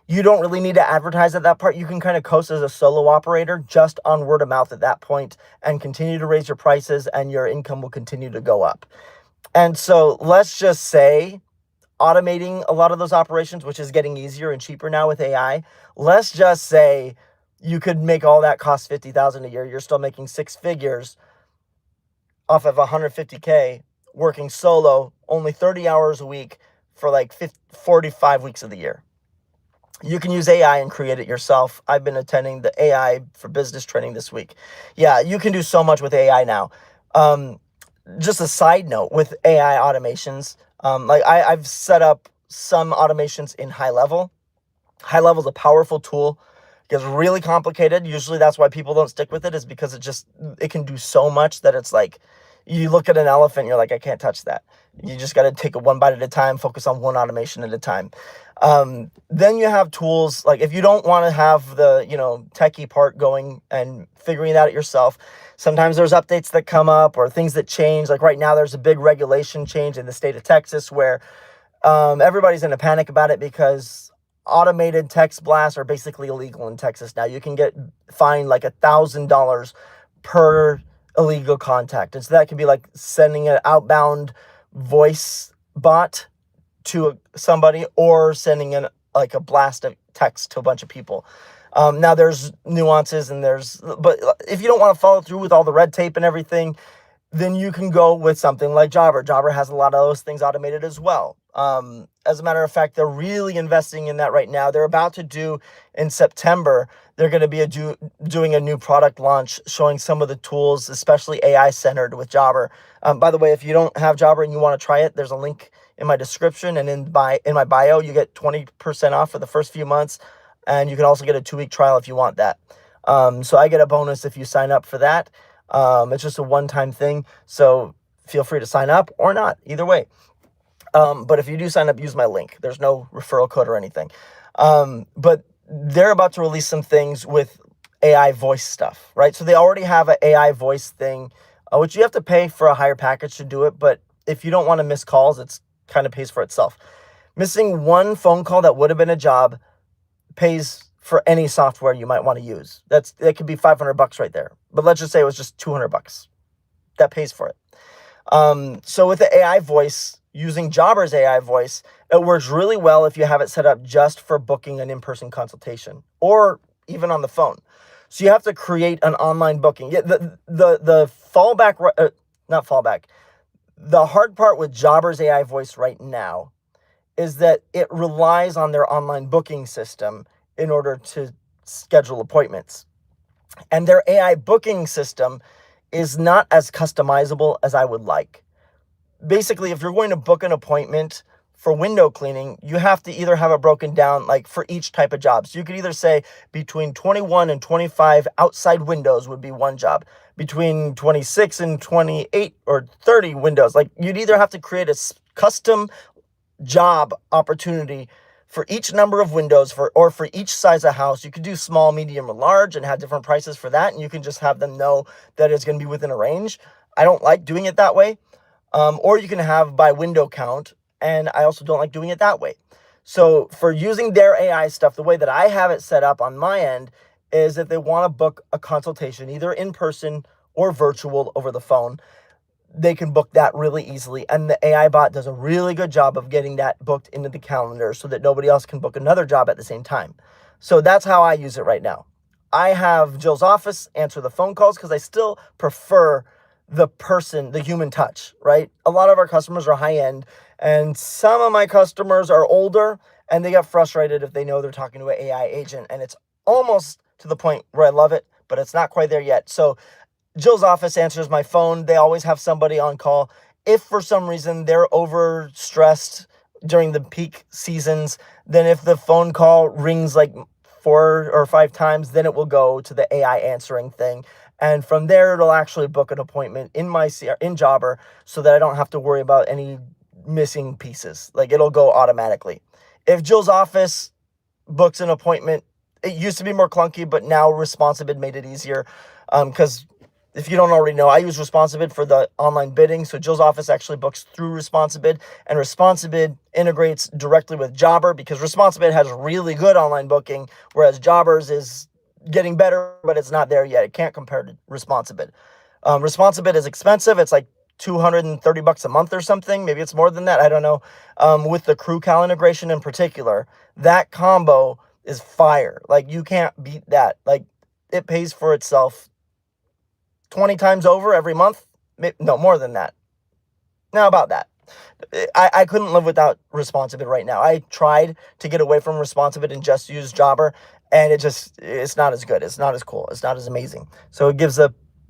You don't really need to advertise at that part. You can kind of coast as a solo operator just on word of mouth at that point and continue to raise your prices and your income will continue to go up. And so let's just say automating a lot of those operations, which is getting easier and cheaper now with AI. Let's just say you could make all that cost 50,000 a year. You're still making six figures off of 150K working solo, only 30 hours a week for like 45 weeks of the year. You can use AI and create it yourself. I've been attending the AI for business training this week. Yeah, you can do so much with AI now. Um, just a side note with AI automations, like I've set up some automations in high level. High level is a powerful tool. It gets really complicated. Usually that's why people don't stick with it, is because it can do so much that it's like you look at an elephant, you're like, I can't touch that. You just got to take it one bite at a time, focus on one automation at a time. Then you have tools like, if you don't want to have the, techie part going and figuring that out yourself, sometimes there's updates that come up or things that change. Like right now, there's a big regulation change in the state of Texas where everybody's in a panic about it because automated text blasts are basically illegal in Texas now. You can get fined like $1,000 per illegal contact. And so that could be like sending an outbound voice bot to somebody or sending in like a blast of text to a bunch of people. Now there's nuances but if you don't want to follow through with all the red tape and everything, then you can go with something like Jobber. Jobber has a lot of those things automated as well. As a matter of fact, they're really investing in that right now. They're about to do in September, they're going to be doing a new product launch showing some of the tools, especially AI centered with Jobber. By the way, if you don't have Jobber and you want to try it, there's a link in my description and in my bio. You get 20% off for the first few months, and you can also get a 2-week trial if you want that. So I get a bonus if you sign up for that. It's just a one-time thing, so feel free to sign up or not, either way. But if you do sign up, use my link. There's no referral code or anything. But they're about to release some things with AI voice stuff, right? So they already have an AI voice thing, which you have to pay for a higher package to do it. But if you don't want to miss calls, it's kind of pays for itself. Missing one phone call that would have been a job pays for any software you might want to use. That could be $500 right there. But let's just say it was just $200. That pays for it. So with the AI voice, using Jobber's AI voice, it works really well if you have it set up just for booking an in-person consultation or even on the phone. So you have to create an online booking. Yeah, the fallback, not fallback. The hard part with Jobber's AI voice right now is that it relies on their online booking system in order to schedule appointments. And their AI booking system is not as customizable as I would like. Basically, if you're going to book an appointment for window cleaning, you have to either have it broken down like for each type of job. So you could either say between 21 and 25 outside windows would be one job. Between 26 and 28 or 30 windows, like you'd either have to create a custom job opportunity for each number of windows or for each size of house. You could do small, medium, or large and have different prices for that. And you can just have them know that it's going to be within a range. I don't like doing it that way. Or you can have by window count. And I also don't like doing it that way. So for using their AI stuff, the way that I have it set up on my end is if they want to book a consultation, either in person or virtual over the phone, they can book that really easily. And the AI bot does a really good job of getting that booked into the calendar so that nobody else can book another job at the same time. So that's how I use it right now. I have Jill's office answer the phone calls because I still prefer the human touch, right? A lot of our customers are high end, and some of my customers are older and they get frustrated if they know they're talking to an AI agent. And it's almost to the point where I love it, but it's not quite there yet. So Jill's office answers my phone. They always have somebody on call. If for some reason they're overstressed during the peak seasons, then if the phone call rings like 4 or 5 times, then it will go to the AI answering thing. And from there, it'll actually book an appointment in Jobber so that I don't have to worry about any missing pieces. Like it'll go automatically. If Jill's office books an appointment, it used to be more clunky, but now Responsibid made it easier. Because if you don't already know, I use Responsibid for the online bidding. So Jill's office actually books through Responsibid, and Responsibid integrates directly with Jobber because Responsibid has really good online booking, whereas Jobber's is getting better, but it's not there yet. It can't compare to Responsibid. Responsibid is expensive. It's like $230 a month or something. Maybe it's more than that. I don't know. With the crew cal integration in particular, that combo is fire. Like, you can't beat that. Like, it pays for itself 20 times over every month. No, more than that. Now, about that. I couldn't live without Responsibid right now. I tried to get away from Responsibid and just use Jobber, and it's not as good. It's not as cool. It's not as amazing. So it gives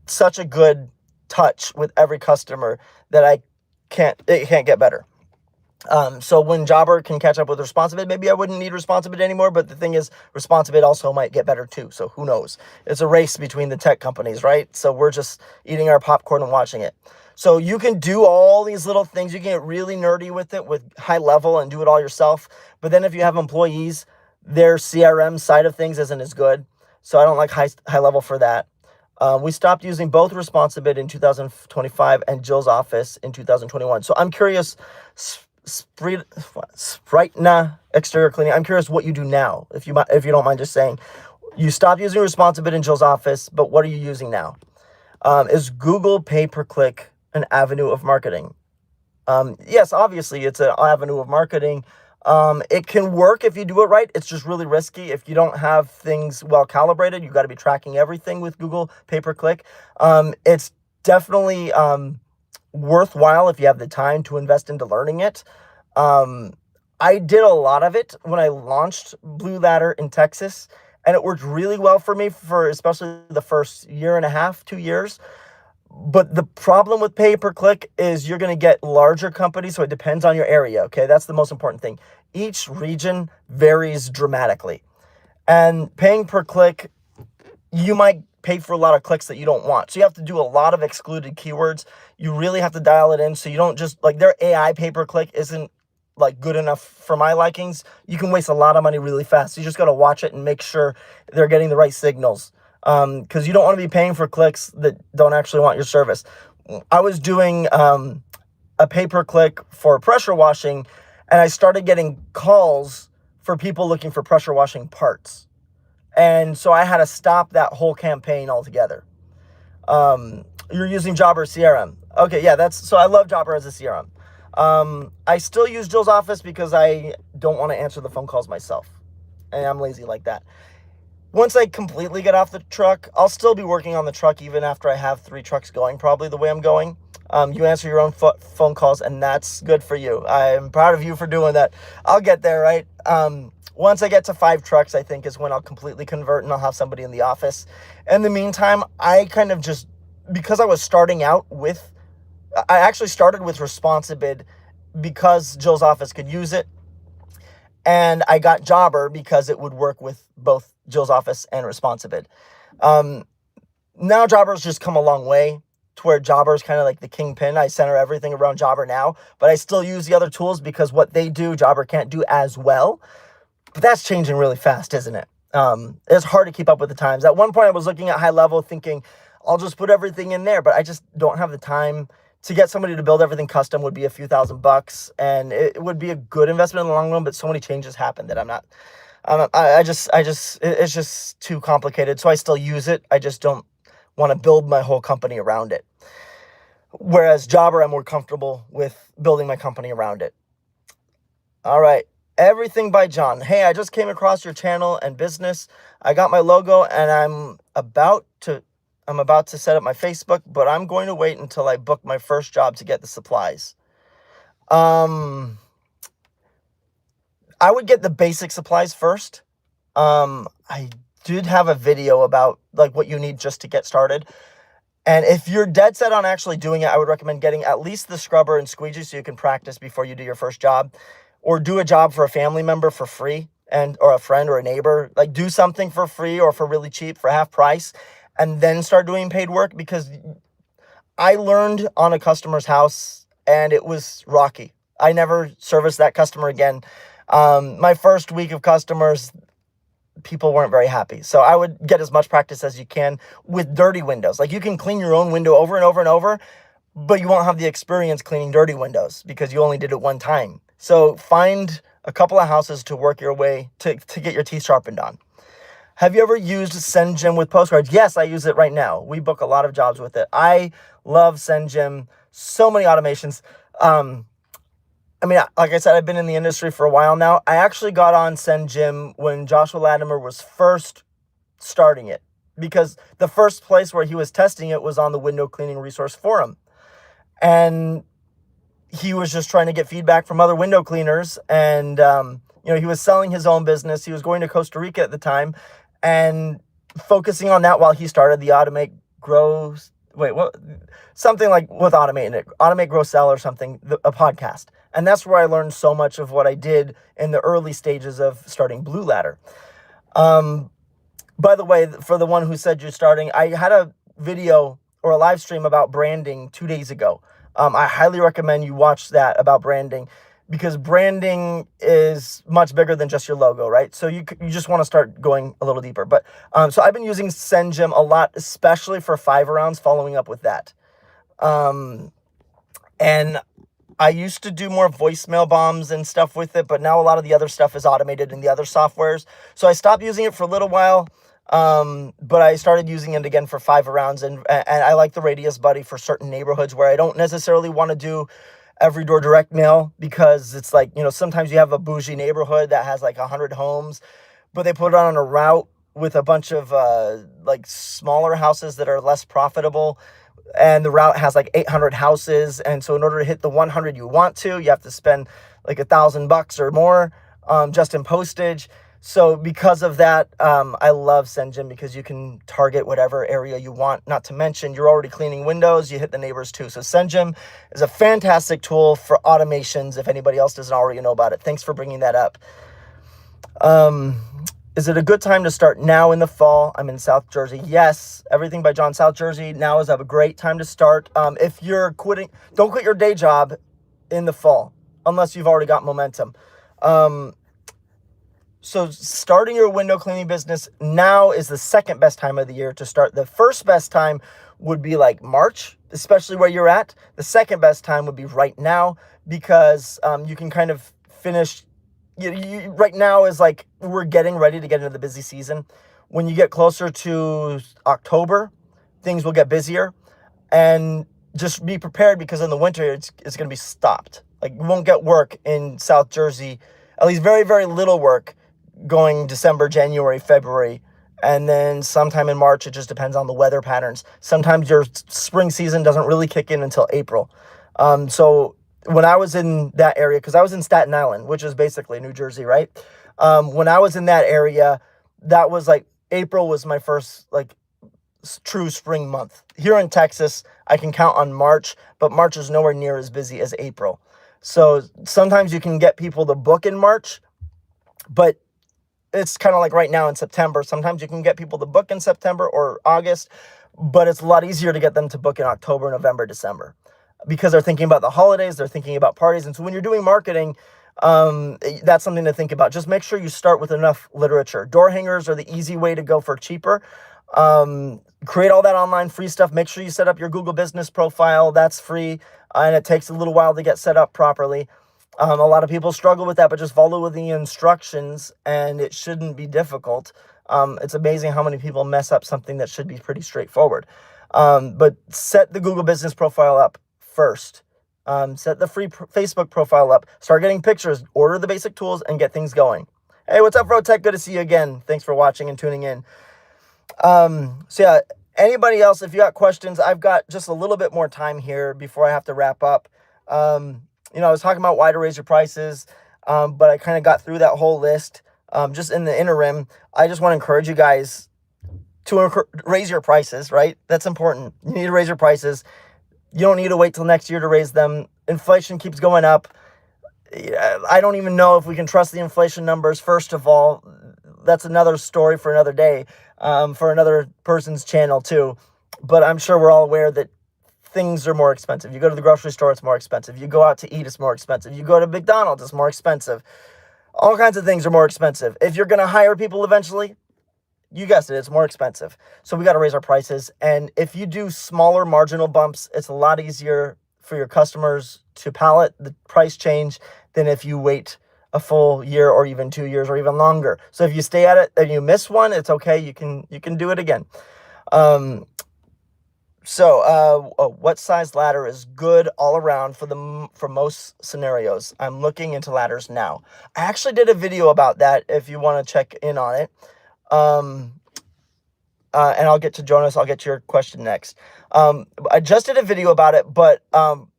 such a good touch with every customer that it can't get better. So when Jobber can catch up with Responsibid, maybe I wouldn't need Responsibid anymore, but the thing is, Responsibid also might get better too, so who knows? It's a race between the tech companies, right? So we're just eating our popcorn and watching it. So you can do all these little things. You can get really nerdy with it, with high level, and do it all yourself. But then if you have employees, their CRM side of things isn't as good. So I don't like high level for that. We stopped using both Responsibid in 2025 and Jill's Office in 2021. So I'm curious, Spritna exterior cleaning. I'm curious what you do now, if you don't mind just saying. You stopped using Responsibid in Jill's Office, but what are you using now? Is Google pay-per-click an avenue of marketing? Yes, obviously it's an avenue of marketing. It can work if you do it right. It's just really risky. If you don't have things well calibrated, you got to be tracking everything with Google pay-per-click. It's definitely worthwhile if you have the time to invest into learning it. I did a lot of it when I launched Blue Ladder in Texas, and it worked really well for me for especially the first year and a half, 2 years. But the problem with pay-per-click is you're going to get larger companies, so it depends on your area, okay? That's the most important thing. Each region varies dramatically. And paying per click, you might pay for a lot of clicks that you don't want. So you have to do a lot of excluded keywords. You really have to dial it in so you don't just, like, their AI pay-per-click isn't, like, good enough for my likings. You can waste a lot of money really fast. So you just got to watch it and make sure they're getting the right signals. Because you don't want to be paying for clicks that don't actually want your service. I was doing a pay-per-click for pressure washing, and I started getting calls for people looking for pressure washing parts. And so I had to stop that whole campaign altogether. You're using Jobber CRM. Okay, yeah, so I love Jobber as a CRM. I still use Jill's Office because I don't want to answer the phone calls myself. And I'm lazy like that. Once I completely get off the truck, I'll still be working on the truck even after I have 3 trucks going, probably the way I'm going. You answer your own phone calls, and that's good for you. I'm proud of you for doing that. I'll get there, right? Once I get to 5 trucks, I think is when I'll completely convert and I'll have somebody in the office. In the meantime, I kind of just, because I was starting out with, I actually started with Responsibid because Jill's Office could use it. And I got Jobber because it would work with both Jill's Office and Responsibid. Now Jobber's just come a long way to where Jobber's kind of like the kingpin. I center everything around Jobber now, but I still use the other tools because what they do, Jobber can't do as well. But that's changing really fast, isn't it? It's hard to keep up with the times. At one point I was looking at high level thinking, I'll just put everything in there, but I just don't have the time. To get somebody to build everything custom would be a few $1,000s, and it would be a good investment in the long run, but so many changes happen that it's just too complicated. So I still use it. I just don't want to build my whole company around it. Whereas Jobber, I'm more comfortable with building my company around it. All right. Everything by John. Hey, I just came across your channel and business. I got my logo and I'm about to set up my Facebook, but I'm going to wait until I book my first job to get the supplies. I would get the basic supplies first. I did have a video about like what you need just to get started. And if you're dead set on actually doing it, I would recommend getting at least the scrubber and squeegee so you can practice before you do your first job, or do a job for a family member for free or a friend or a neighbor. Like, do something for free or for really cheap for half price, and then start doing paid work, because I learned on a customer's house and it was rocky. I never serviced that customer again. My first week of customers, people weren't very happy. So I would get as much practice as you can with dirty windows. Like, you can clean your own window over and over and over, but you won't have the experience cleaning dirty windows because you only did it one time. So find a couple of houses to work your way to get your teeth sharpened on. Have you ever used SendGym with postcards? Yes, I use it right now. We book a lot of jobs with it. I love SendGym. So many automations. I mean, like I said, I've been in the industry for a while now. I actually got on SendGym when Joshua Latimer was first starting it, because the first place where he was testing it was on the Window Cleaning Resource Forum. And he was just trying to get feedback from other window cleaners. And, he was selling his own business. He was going to Costa Rica at the time and focusing on that while he started the Automate Grow, something like with Automate Grow Sell or something, a podcast. And that's where I learned so much of what I did in the early stages of starting Blue Ladder. By the way, for the one who said you're starting, I had a video or a live stream about branding 2 days ago. I highly recommend you watch that about branding, because branding is much bigger than just your logo, right? So you just want to start going a little deeper. But so I've been using SendGym a lot, especially for 5 rounds, following up with that. And I used to do more voicemail bombs and stuff with it, but now a lot of the other stuff is automated in the other softwares. So I stopped using it for a little while, but I started using it again for 5 rounds. And I like the Radius Buddy for certain neighborhoods where I don't necessarily want to do every door direct mail, because it's like, sometimes you have a bougie neighborhood that has like 100 homes, but they put it on a route with a bunch of like smaller houses that are less profitable. And the route has like 800 houses. And so in order to hit the 100 you want to, you have to spend like $1,000 or more just in postage. So because of that, I love SendGym, because you can target whatever area you want. Not to mention, you're already cleaning windows, you hit the neighbors too. So SendGym is a fantastic tool for automations if anybody else doesn't already know about it. Thanks for bringing that up. Is it a good time to start now in the fall? I'm in South Jersey. Yes, Everything by John, South Jersey. Now is a great time to start. If you're quitting, don't quit your day job in the fall unless you've already got momentum. So starting your window cleaning business now is the second best time of the year to start. The first best time would be like March, especially where you're at. The second best time would be right now, because you can kind of finish. Right now is like we're getting ready to get into the busy season. When you get closer to October, things will get busier, and just be prepared, because in the winter it's going to be stopped. Like, you won't get work in South Jersey, at least very, very little work, going December, January, February, and then sometime in March. It just depends on the weather patterns. Sometimes your spring season doesn't really kick in until April. So when I was in that area, because I was in Staten Island, which is basically New Jersey, right? When I was in that area, that was like April was my first like true spring month. Here in Texas, I can count on March, but March is nowhere near as busy as April. So sometimes you can get people to book in March, but it's kind of like right now in September. Sometimes you can get people to book in September or August, but it's a lot easier to get them to book in October, November, December, because they're thinking about the holidays, they're thinking about parties. And so when you're doing marketing, that's something to think about. Just make sure you start with enough literature. Door hangers are the easy way to go for cheaper. Create all that online free stuff. Make sure you set up your Google business profile. That's free, and it takes a little while to get set up properly. A lot of people struggle with that, but just follow the instructions and it shouldn't be difficult. It's amazing how many people mess up something that should be pretty straightforward. But set the Google business profile up first. Set the free Facebook profile up. Start getting pictures. Order the basic tools and get things going. Hey, what's up, Rotech? Good to see you again. Thanks for watching and tuning in. So yeah, anybody else, if you got questions, I've got just a little bit more time here before I have to wrap up. I was talking about why to raise your prices, but I kind of got through that whole list. Just in the interim, I just want to encourage you guys to raise your prices, right? That's important. You need to raise your prices. You don't need to wait till next year to raise them. Inflation keeps going up. I don't even know if we can trust the inflation numbers. First of all, that's another story for another day, for another person's channel too. But I'm sure we're all aware that things are more expensive. You go to the grocery store, it's more expensive. You go out to eat, it's more expensive. You go to McDonald's, it's more expensive. All kinds of things are more expensive. If you're going to hire people eventually, you guessed it, it's more expensive. So we got to raise our prices. And if you do smaller marginal bumps, it's a lot easier for your customers to palate the price change than if you wait a full year or even 2 years or even longer. So if you stay at it and you miss one, it's okay. You can do it again. What size ladder is good all around for most scenarios? I'm looking into ladders now. I actually did a video about that if you want to check in on it. And I'll get to Jonas. I'll get to your question next. I just did a video about it, but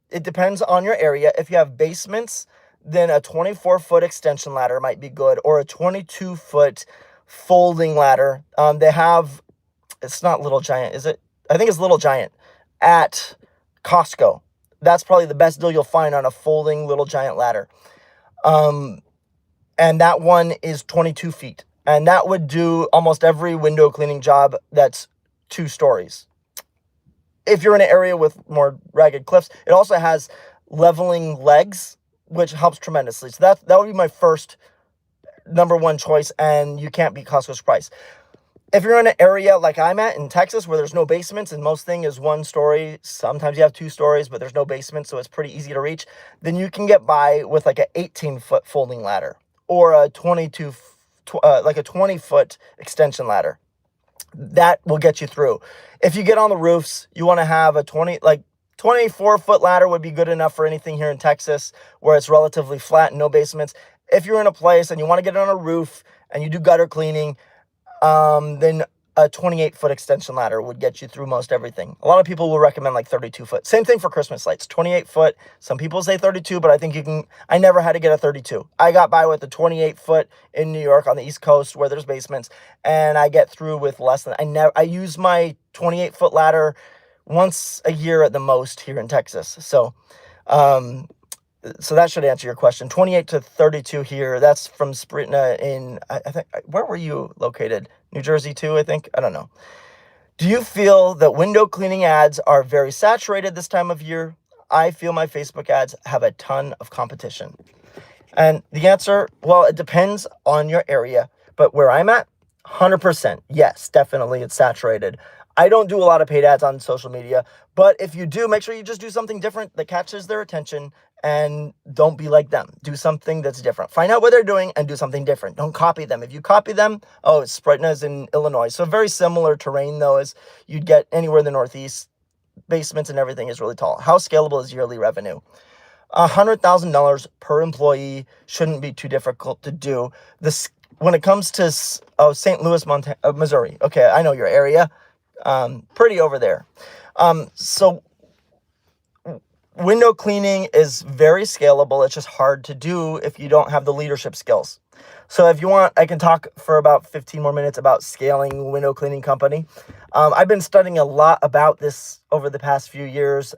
it depends on your area. If you have basements, then a 24-foot extension ladder might be good, or a 22-foot folding ladder. It's not Little Giant, is it? I think it's Little Giant at Costco. That's probably the best deal you'll find on a folding Little Giant ladder. And that one is 22 feet. And that would do almost every window cleaning job that's 2 stories. If you're in an area with more ragged cliffs, it also has leveling legs, which helps tremendously. So that would be my first number one choice, and you can't beat Costco's price. If you're in an area like I'm at in Texas where there's no basements and most thing is 1 story, sometimes you have 2 stories, but there's no basement, so it's pretty easy to reach, then you can get by with like an 18-foot folding ladder or a 20-foot extension ladder. That will get you through. If you get on the roofs, you want to have a 24-foot ladder would be good enough for anything here in Texas where it's relatively flat and no basements. If you're in a place and you want to get on a roof and you do gutter cleaning, then a 28-foot extension ladder would get you through most everything. A lot of people will recommend like 32-foot. Same thing for Christmas lights, 28-foot. Some people say 32, but I think I never had to get a 32. I got by with a 28-foot in New York on the East Coast where there's basements, and I get through with less than, I use my 28-foot ladder once a year at the most here in Texas. So that should answer your question. 28 to 32 here. That's from Spritna in, I think, where were you located? New Jersey too, I think? I don't know. Do you feel that window cleaning ads are very saturated this time of year? I feel my Facebook ads have a ton of competition. And the answer, well, it depends on your area. But where I'm at, 100%. Yes, definitely it's saturated. I don't do a lot of paid ads on social media, but if you do, make sure you just do something different that catches their attention and don't be like them. Do something that's different. Find out what they're doing and do something different. Don't copy them. If you copy them, Spritna's in Illinois. So very similar terrain though as you'd get anywhere in the Northeast. Basements and everything is really tall. How scalable is yearly revenue? $100,000 per employee shouldn't be too difficult to do. When it comes to St. Louis, Missouri. Okay, I know your area. Pretty over there. So window cleaning is very scalable. It's just hard to do if you don't have the leadership skills. So if you want, I can talk for about 15 more minutes about scaling a window cleaning company. I've been studying a lot about this over the past few years,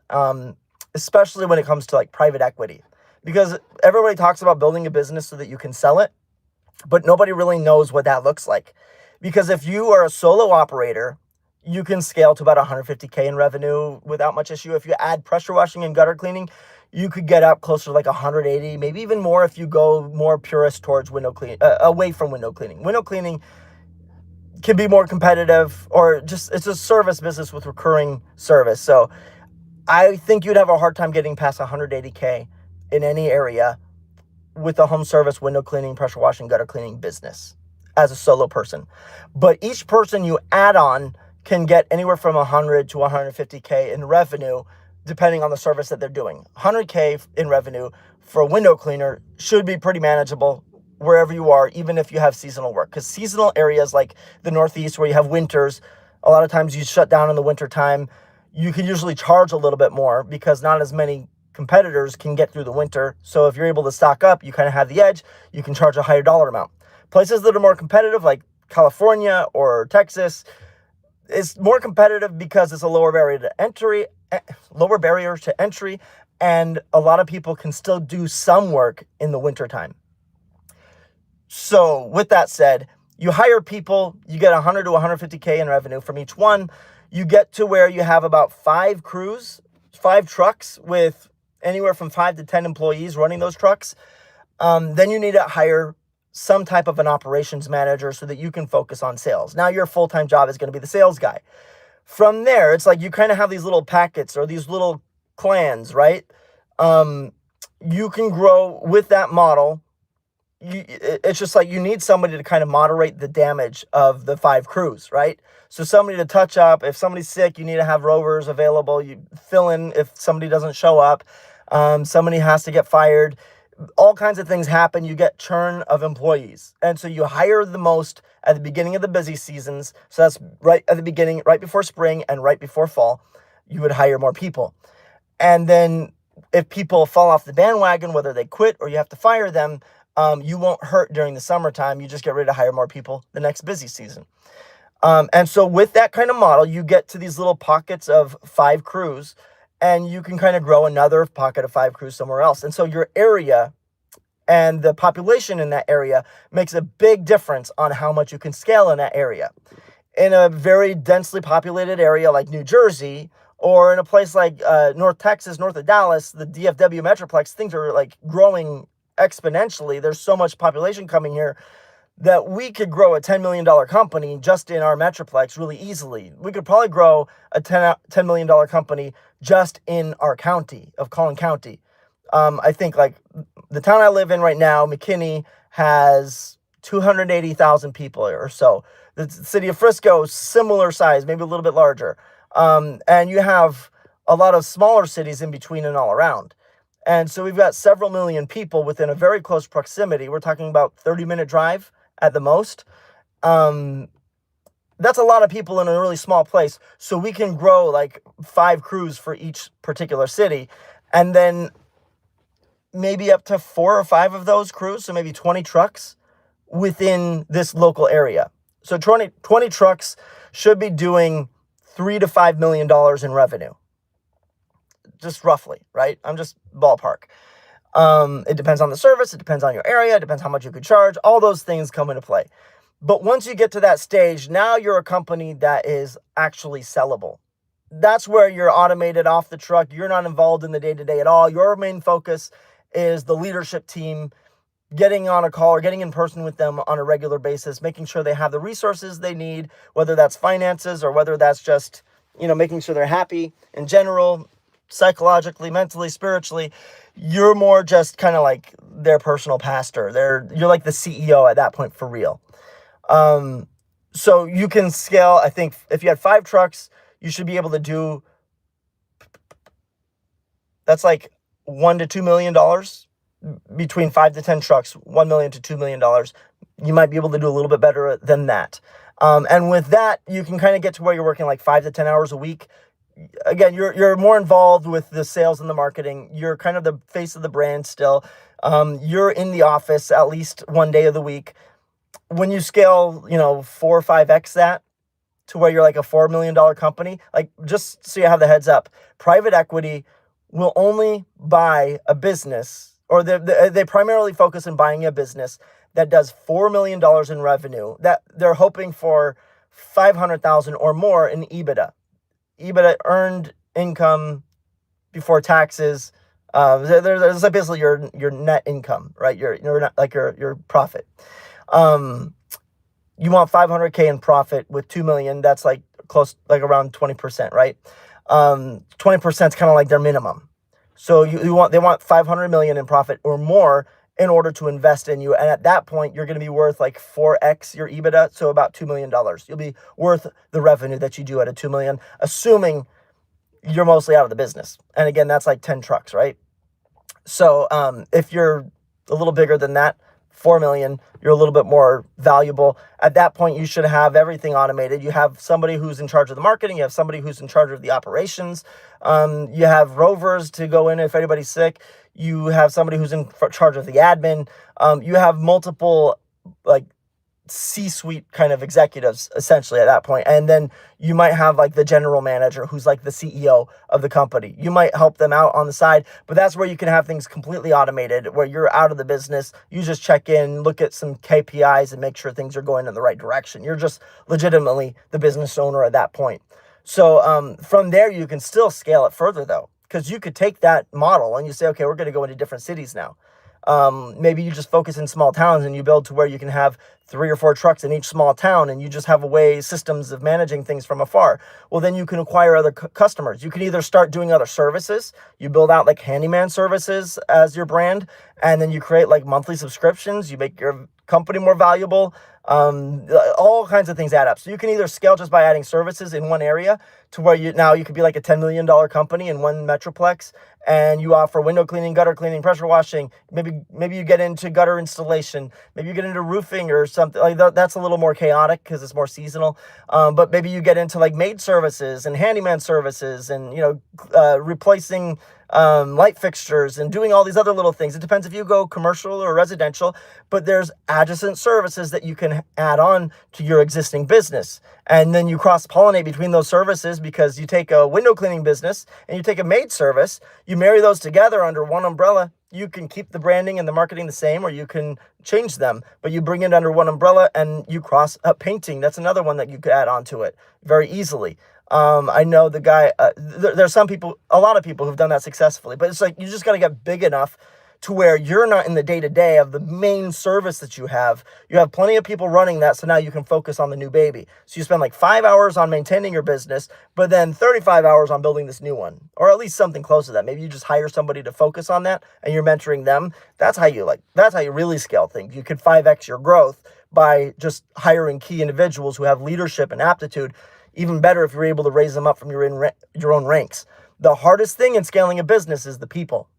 especially when it comes to like private equity, because everybody talks about building a business so that you can sell it, but nobody really knows what that looks like. Because if you are a solo operator, you can scale to about 150K in revenue without much issue. If you add pressure washing and gutter cleaning, you could get up closer to like 180, maybe even more if you go more purist towards window cleaning, away from window cleaning. Window cleaning can be more competitive, or just it's a service business with recurring service. So I think you'd have a hard time getting past 180K in any area with a home service, window cleaning, pressure washing, gutter cleaning business as a solo person. But each person you add on can get anywhere from 100 to 150K in revenue, depending on the service that they're doing. 100K in revenue for a window cleaner should be pretty manageable wherever you are, even if you have seasonal work. Because seasonal areas like the Northeast where you have winters, a lot of times you shut down in the winter time. You can usually charge a little bit more because not as many competitors can get through the winter. So if you're able to stock up, you kind of have the edge. You can charge a higher dollar amount. Places that are more competitive like California or Texas, it's more competitive because it's a lower barrier to entry, and a lot of people can still do some work in the wintertime. So with that said, you hire people, you get 100 to 150K in revenue from each one. You get to where you have about 5 crews, 5 trucks with anywhere from 5 to 10 employees running those trucks. Then you need to hire some type of an operations manager so that you can focus on sales. Now your full-time job is going to be the sales guy. From there, it's like you kind of have these little packets or these little clans, right? You can grow with that model it's just like you need somebody to kind of moderate the damage of the 5 crews, right? So somebody to touch up. If somebody's sick, you need to have rovers available. You fill in if somebody doesn't show up. Somebody has to get fired. All kinds of things happen. You get churn of employees. And so you hire the most at the beginning of the busy seasons. So that's right at the beginning, right before spring and right before fall, you would hire more people. And then if people fall off the bandwagon, whether they quit or you have to fire them, you won't hurt during the summertime. You just get ready to hire more people the next busy season. And so with that kind of model, you get to these little pockets of 5 crews, and you can kind of grow another pocket of 5 crews somewhere else. And so your area and the population in that area makes a big difference on how much you can scale in that area. In a very densely populated area like New Jersey, or in a place like North Texas, north of Dallas, the DFW Metroplex, things are like growing exponentially. There's so much population coming here that we could grow a $10 million company just in our Metroplex really easily. We could probably grow a $10 million company just in our county of Collin County. I think like the town I live in right now, McKinney, has 280,000 people or so. The city of Frisco, similar size, maybe a little bit larger. And you have a lot of smaller cities in between and all around. And so we've got several million people within a very close proximity. We're talking about 30-minute drive at the most. That's a lot of people in a really small place. So we can grow like 5 crews for each particular city. And then maybe up to 4 or 5 of those crews, so maybe 20 trucks within this local area. So 20 trucks should be doing $3 to $5 million in revenue. Just roughly, right? I'm just ballpark. It depends on the service. It depends on your area. It depends how much you could charge. All those things come into play. But once you get to that stage, now you're a company that is actually sellable. That's where you're automated off the truck. You're not involved in the day-to-day at all. Your main focus is the leadership team, getting on a call or getting in person with them on a regular basis, making sure they have the resources they need, whether that's finances or whether that's just, making sure they're happy in general, psychologically, mentally, spiritually. You're more just kind of like their personal pastor. You're like the CEO at that point for real. So you can scale. I think if you had 5 trucks, you should be able to do, that's like $1 to $2 million between 5 to 10 trucks, $1 million to $2 million. You might be able to do a little bit better than that. And with that, you can kind of get to where you're working like 5 to 10 hours a week. Again, you're more involved with the sales and the marketing. You're kind of the face of the brand still. You're in the office at least one day of the week. When you scale, 4 or 5x that to where you're like a $4 million company, like just so you have the heads up, private equity will only buy a business, or they primarily focus on buying a business that does $4 million in revenue, that they're hoping for 500,000 or more in EBITDA. EBITDA, earned income before taxes. There's like basically your net income, right? Your profit. You want 500K in profit with 2 million. That's like close, like around 20%, right? 20% is kind of like their minimum. So they want 500 million in profit or more in order to invest in you. And at that point, you're going to be worth like 4x your EBITDA. So about $2 million. You'll be worth the revenue that you do at a 2 million, assuming you're mostly out of the business. And again, that's like 10 trucks, right? So, if you're a little bigger than that, 4 million, you're a little bit more valuable. At that point, you should have everything automated. You have somebody who's in charge of the marketing. You have somebody who's in charge of the operations. You have rovers to go in if anybody's sick. You have somebody who's in charge of the admin. You have multiple like C-suite kind of executives essentially at that point. And then you might have like the general manager who's like the CEO of the company. You might help them out on the side, but that's where you can have things completely automated, where you're out of the business. You just check in, look at some KPIs and make sure things are going in the right direction. You're just legitimately the business owner at that point. So from there, you can still scale it further though, because you could take that model and you say, okay, we're going to go into different cities now. Maybe you just focus in small towns and you build to where you can have 3 or 4 trucks in each small town, and you just have a way systems of managing things from afar. Well, then you can acquire other customers. You can either start doing other services. You build out like handyman services as your brand, and then you create like monthly subscriptions. You make your company more valuable. All kinds of things add up. So you can either scale just by adding services in one area to where you could be like a $10 million company in one metroplex, and you offer window cleaning, gutter cleaning, pressure washing. Maybe you get into gutter installation. Maybe you get into roofing or something like that. That's a little more chaotic because it's more seasonal. But maybe you get into like maid services and handyman services, and replacing light fixtures and doing all these other little things. It depends if you go commercial or residential, but there's adjacent services that you can add on to your existing business. And then you cross-pollinate between those services, because you take a window cleaning business and you take a maid service, you marry those together under one umbrella. You can keep the branding and the marketing the same, or you can change them, but you bring it under one umbrella. And you cross up painting. That's another one that you could add on to it very easily. I know the guy, there's a lot of people who've done that successfully, but it's like, you just got to get big enough to where you're not in the day-to-day of the main service that you have. You have plenty of people running that, so now you can focus on the new baby. So you spend like 5 hours on maintaining your business, but then 35 hours on building this new one, or at least something close to that. Maybe you just hire somebody to focus on that, and you're mentoring them. That's how you really scale things. You could 5x your growth by just hiring key individuals who have leadership and aptitude. Even better if you're able to raise them up from your own ranks. The hardest thing in scaling a business is the people.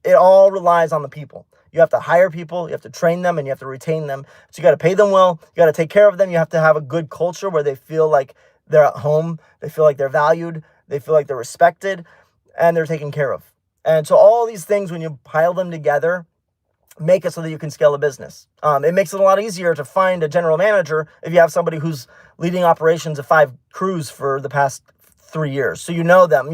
It all relies on the people. You have to hire people, you have to train them, and you have to retain them. So you got to pay them well, you got to take care of them. You have to have a good culture where they feel like they're at home, they feel like they're valued, they feel like they're respected, and they're taken care of. And so all these things, when you pile them together, make it so that you can scale a business. It makes it a lot easier to find a general manager if you have somebody who's leading operations of 5 crews for the past 3 years. So you know them,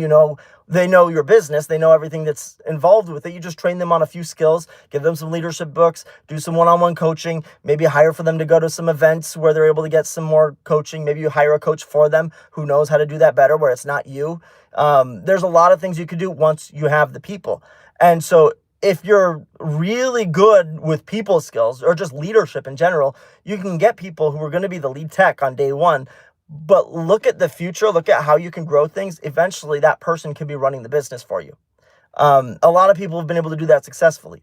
they know your business, they know everything that's involved with it. You just train them on a few skills, give them some leadership books, do some one-on-one coaching, maybe hire for them to go to some events where they're able to get some more coaching. Maybe you hire a coach for them who knows how to do that better, where it's not you. There's a lot of things you could do once you have the people. And so if you're really good with people skills, or just leadership in general, you can get people who are going to be the lead tech on day one. But look at the future, look at how you can grow things. Eventually, that person can be running the business for you. A lot of people have been able to do that successfully.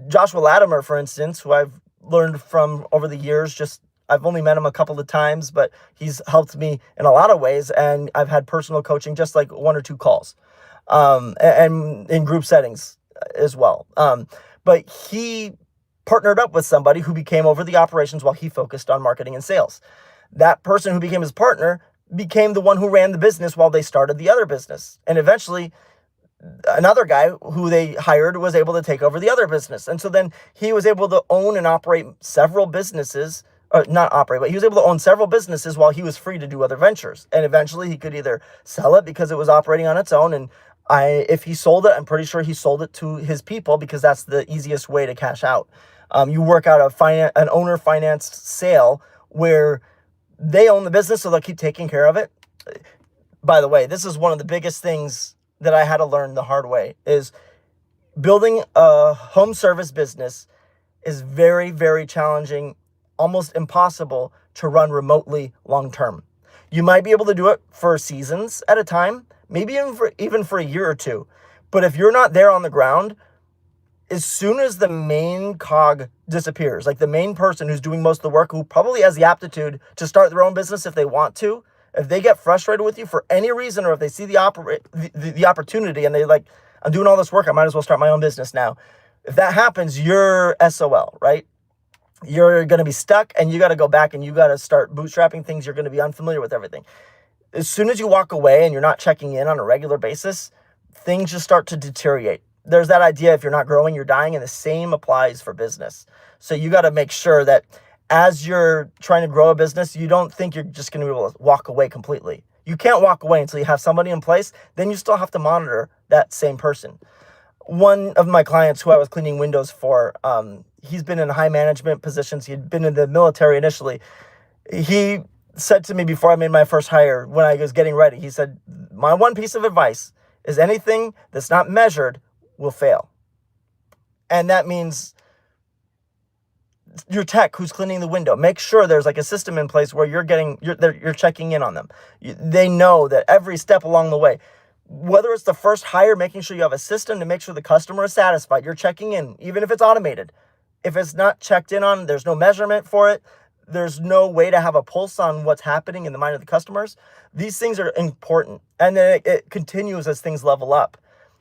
Joshua Latimer, for instance, who I've learned from over the years, I've only met him a couple of times, but he's helped me in a lot of ways. And I've had personal coaching, just like 1 or 2 calls, and in group settings as well. But he partnered up with somebody who became over the operations while he focused on marketing and sales. That person who became his partner became the one who ran the business while they started the other business. And eventually, another guy who they hired was able to take over the other business. And so then he was able to own and operate several businesses, or not operate, but he was able to own several businesses while he was free to do other ventures. And eventually he could either sell it because it was operating on its own, and if he sold it, I'm pretty sure he sold it to his people, because that's the easiest way to cash out. You work out an owner financed sale where they own the business, so they'll keep taking care of it. By the way, this is one of the biggest things that I had to learn the hard way, is building a home service business is very, very challenging, almost impossible to run remotely long term. You might be able to do it for seasons at a time, maybe even for a year or two. But if you're not there on the ground, as soon as the main cog disappears, like the main person who's doing most of the work, who probably has the aptitude to start their own business if they want to, if they get frustrated with you for any reason, or if they see the opportunity and they like, I'm doing all this work, I might as well start my own business now. If that happens, you're SOL, right? You're going to be stuck, and you got to go back and you got to start bootstrapping things. You're going to be unfamiliar with everything. As soon as you walk away and you're not checking in on a regular basis, things just start to deteriorate. There's that idea, if you're not growing, you're dying, and the same applies for business. So you got to make sure that as you're trying to grow a business, you don't think you're just going to be able to walk away completely. You can't walk away until you have somebody in place. Then you still have to monitor that same person. One of my clients who I was cleaning windows for, he's been in high management positions. He'd been in the military initially. He said to me before I made my first hire, when I was getting ready, he said, my one piece of advice is anything that's not measured will fail. And that means your tech who's cleaning the window. Make sure there's like a system in place where you're checking in on them. They know that every step along the way, whether it's the first hire, making sure you have a system to make sure the customer is satisfied. You're checking in, even if it's automated. If it's not checked in on, there's no measurement for it. There's no way to have a pulse on what's happening in the mind of the customers. These things are important. And then it continues as things level up.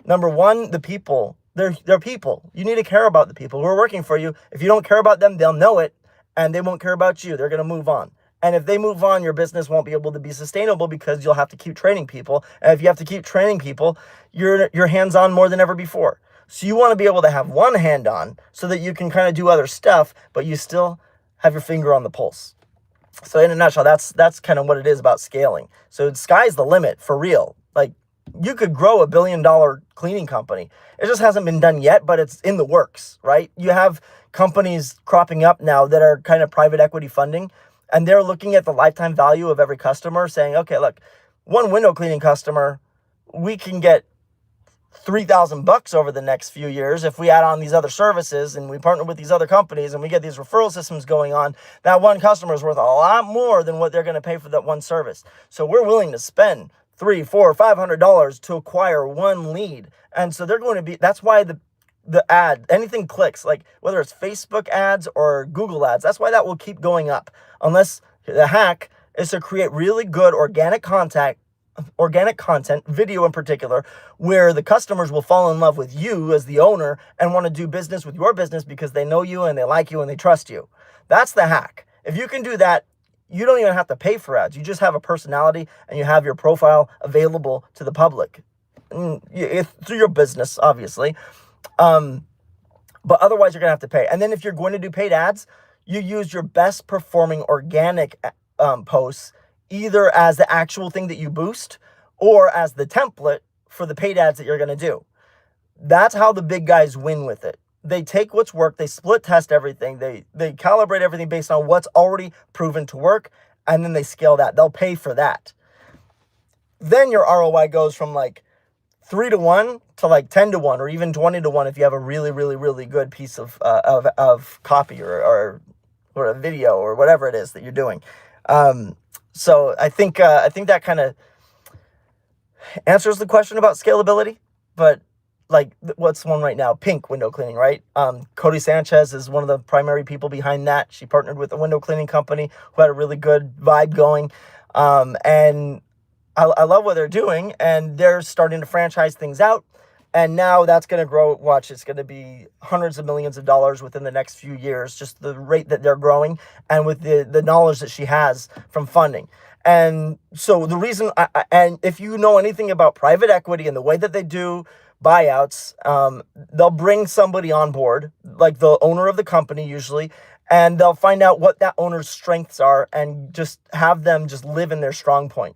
Number one, the people. They're people. You need to care about the people who are working for you. If you don't care about them, they'll know it, and they won't care about you. They're going to move on. And if they move on, your business won't be able to be sustainable because you'll have to keep training people. And if you have to keep training people, you're hands-on more than ever before. So you want to be able to have one hand on so that you can kind of do other stuff, but you still have your finger on the pulse. So in a nutshell, that's kind of what it is about scaling. So sky's the limit for real. Like, you could grow $1 billion cleaning company. It just hasn't been done yet, but it's in the works, right? You have companies cropping up now that are kind of private equity funding, and they're looking at the lifetime value of every customer saying, okay, look, one window cleaning customer, we can get $3,000 over the next few years. If we add on these other services and we partner with these other companies and we get these referral systems going on, that one customer is worth a lot more than what they're going to pay for that one service. So we're willing to spend $300, $400, $500 to acquire one lead. And so they're going to be, that's why the ad, anything clicks, like whether it's Facebook ads or Google ads, that's why that will keep going up. Unless the hack is to create really good organic content, video in particular, where the customers will fall in love with you as the owner and want to do business with your business because they know you and they like you and they trust you. That's the hack. If you can do that, you don't even have to pay for ads. You just have a personality and you have your profile available to the public through your business, obviously. But otherwise, you're going to have to pay. And then if you're going to do paid ads, you use your best performing organic posts, either as the actual thing that you boost or as the template for the paid ads that you're going to do. That's how the big guys win with it. They take what's worked, they split test everything, they calibrate everything based on what's already proven to work, and then they scale that. They'll pay for that. Then your ROI goes from like 3-to-1 to like 10-to-1 or even 20-to-1 if you have a really, really, really good piece of copy or a video or whatever it is that you're doing. So I think that kind of answers the question about scalability, but like what's one right now? Pink window cleaning, right? Cody Sanchez is one of the primary people behind that. She partnered with a window cleaning company who had a really good vibe going. And I love what they're doing, and they're starting to franchise things out. And now that's going to grow. Watch, it's going to be hundreds of millions of dollars within the next few years, just the rate that they're growing and with the knowledge that she has from funding. And so the reason, and if you know anything about private equity and the way that they do buyouts, they'll bring somebody on board, like the owner of the company usually, and they'll find out what that owner's strengths are and just have them just live in their strong point.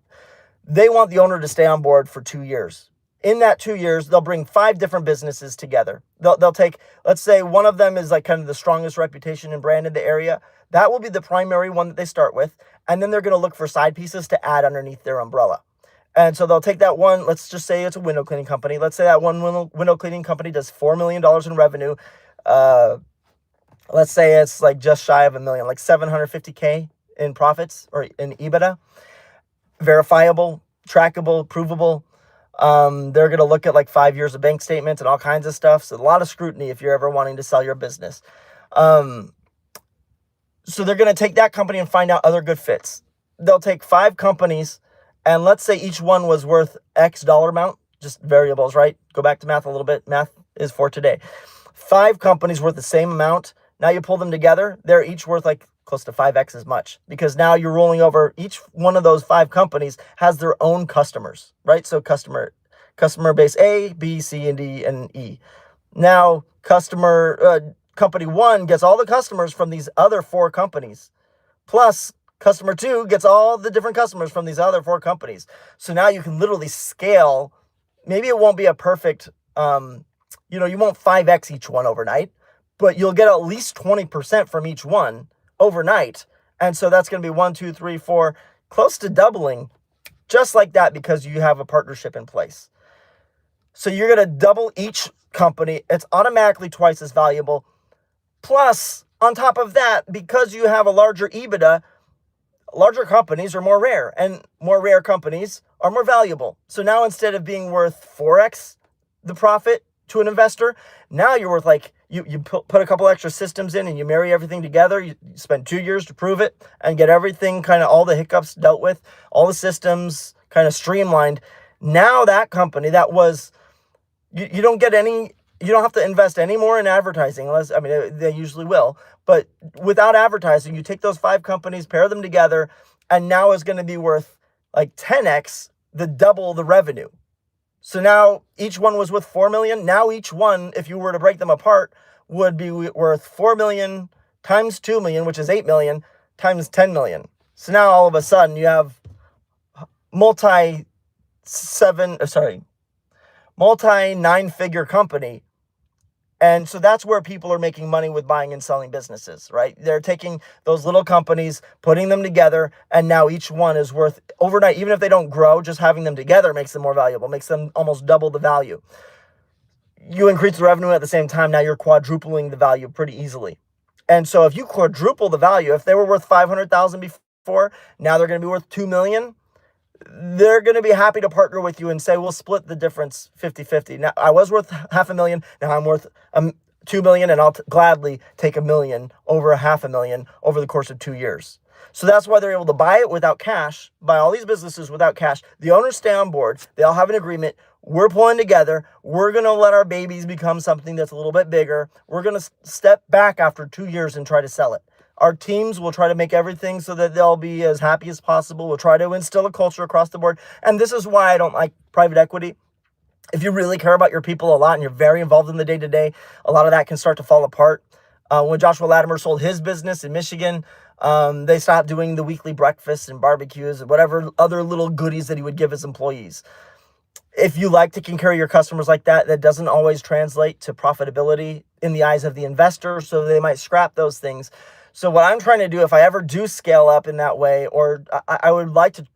They want the owner to stay on board for 2 years. In that 2 years, they'll bring 5 different businesses together. They'll take, let's say one of them is like kind of the strongest reputation and brand in the area. That will be the primary one that they start with. And then they're going to look for side pieces to add underneath their umbrella. And so they'll take that one, let's just say it's a window cleaning company. Let's say that one window cleaning company does $4 million in revenue. Let's say it's like just shy of $1 million, like $750K in profits or in EBITDA. Verifiable, trackable, provable. They're going to look at like 5 years of bank statements and all kinds of stuff. So a lot of scrutiny if you're ever wanting to sell your business. So they're going to take that company and find out other good fits. They'll take 5 companies, and let's say each one was worth X dollar amount, just variables, right? Go back to math a little bit. Math is for today. 5 companies worth the same amount. Now you pull them together, they're each worth like close to 5x as much, because now you're rolling over, each one of those 5 companies has their own customers, right? So customer base A, B, C, and D, and E. Now company 1 gets all the customers from these other 4 companies, plus customer 2 gets all the different customers from these other 4 companies. So now you can literally scale. Maybe it won't be a perfect, you won't 5x each one overnight, but you'll get at least 20% from each one overnight. And so that's going to be 1, 2, 3, 4, close to doubling just like that, because you have a partnership in place. So you're going to double each company. It's automatically twice as valuable. Plus, On top of that, because you have a larger EBITDA, larger companies are more rare, and more rare companies are more valuable. So now instead of being worth 4x the profit to an investor, now you're worth like, you put a couple extra systems in and you marry everything together. You spend 2 years to prove it and get everything, kind of all the hiccups dealt with, all the systems kind of streamlined. Now that company that was, you don't get any, you don't have to invest any more in advertising, unless, I mean, they usually will, but without advertising, you take those 5 companies, pair them together, and now it's going to be worth like 10x, the double the revenue. So now each one was worth 4 million. Now each one, if you were to break them apart, would be worth 4 million times 2 million, which is 8 million, times 10 million. So now all of a sudden you have multi 9-figure company. And so that's where people are making money with buying and selling businesses, right? They're taking those little companies, putting them together, and now each one is worth overnight, even if they don't grow, just having them together makes them more valuable, makes them almost double the value. You increase the revenue at the same time, now you're quadrupling the value pretty easily. And so if you quadruple the value, if they were worth 500,000 before, now they're going to be worth 2 million. They're going to be happy to partner with you and say, we'll split the difference 50-50. Now, I was worth 500,000. Now I'm worth 2 million, and I'll gladly take 1 million over 500,000 over the course of 2 years. So that's why they're able to buy it without cash, buy all these businesses without cash. The owners stay on board. They all have an agreement. We're pulling together. We're going to let our babies become something that's a little bit bigger. We're going to step back after 2 years and try to sell it. Our teams will try to make everything so that they'll be as happy as possible. We'll try to instill a culture across the board. And this is why I don't like private equity. If you really care about your people a lot and you're very involved in the day-to-day, a lot of that can start to fall apart. When Joshua Latimer sold his business in Michigan, they stopped doing the weekly breakfasts and barbecues and whatever other little goodies that he would give his employees. If you like taking care of your customers like that, that doesn't always translate to profitability in the eyes of the investor, so they might scrap those things. So what I'm trying to do, if I ever do scale up in that way, or I would like to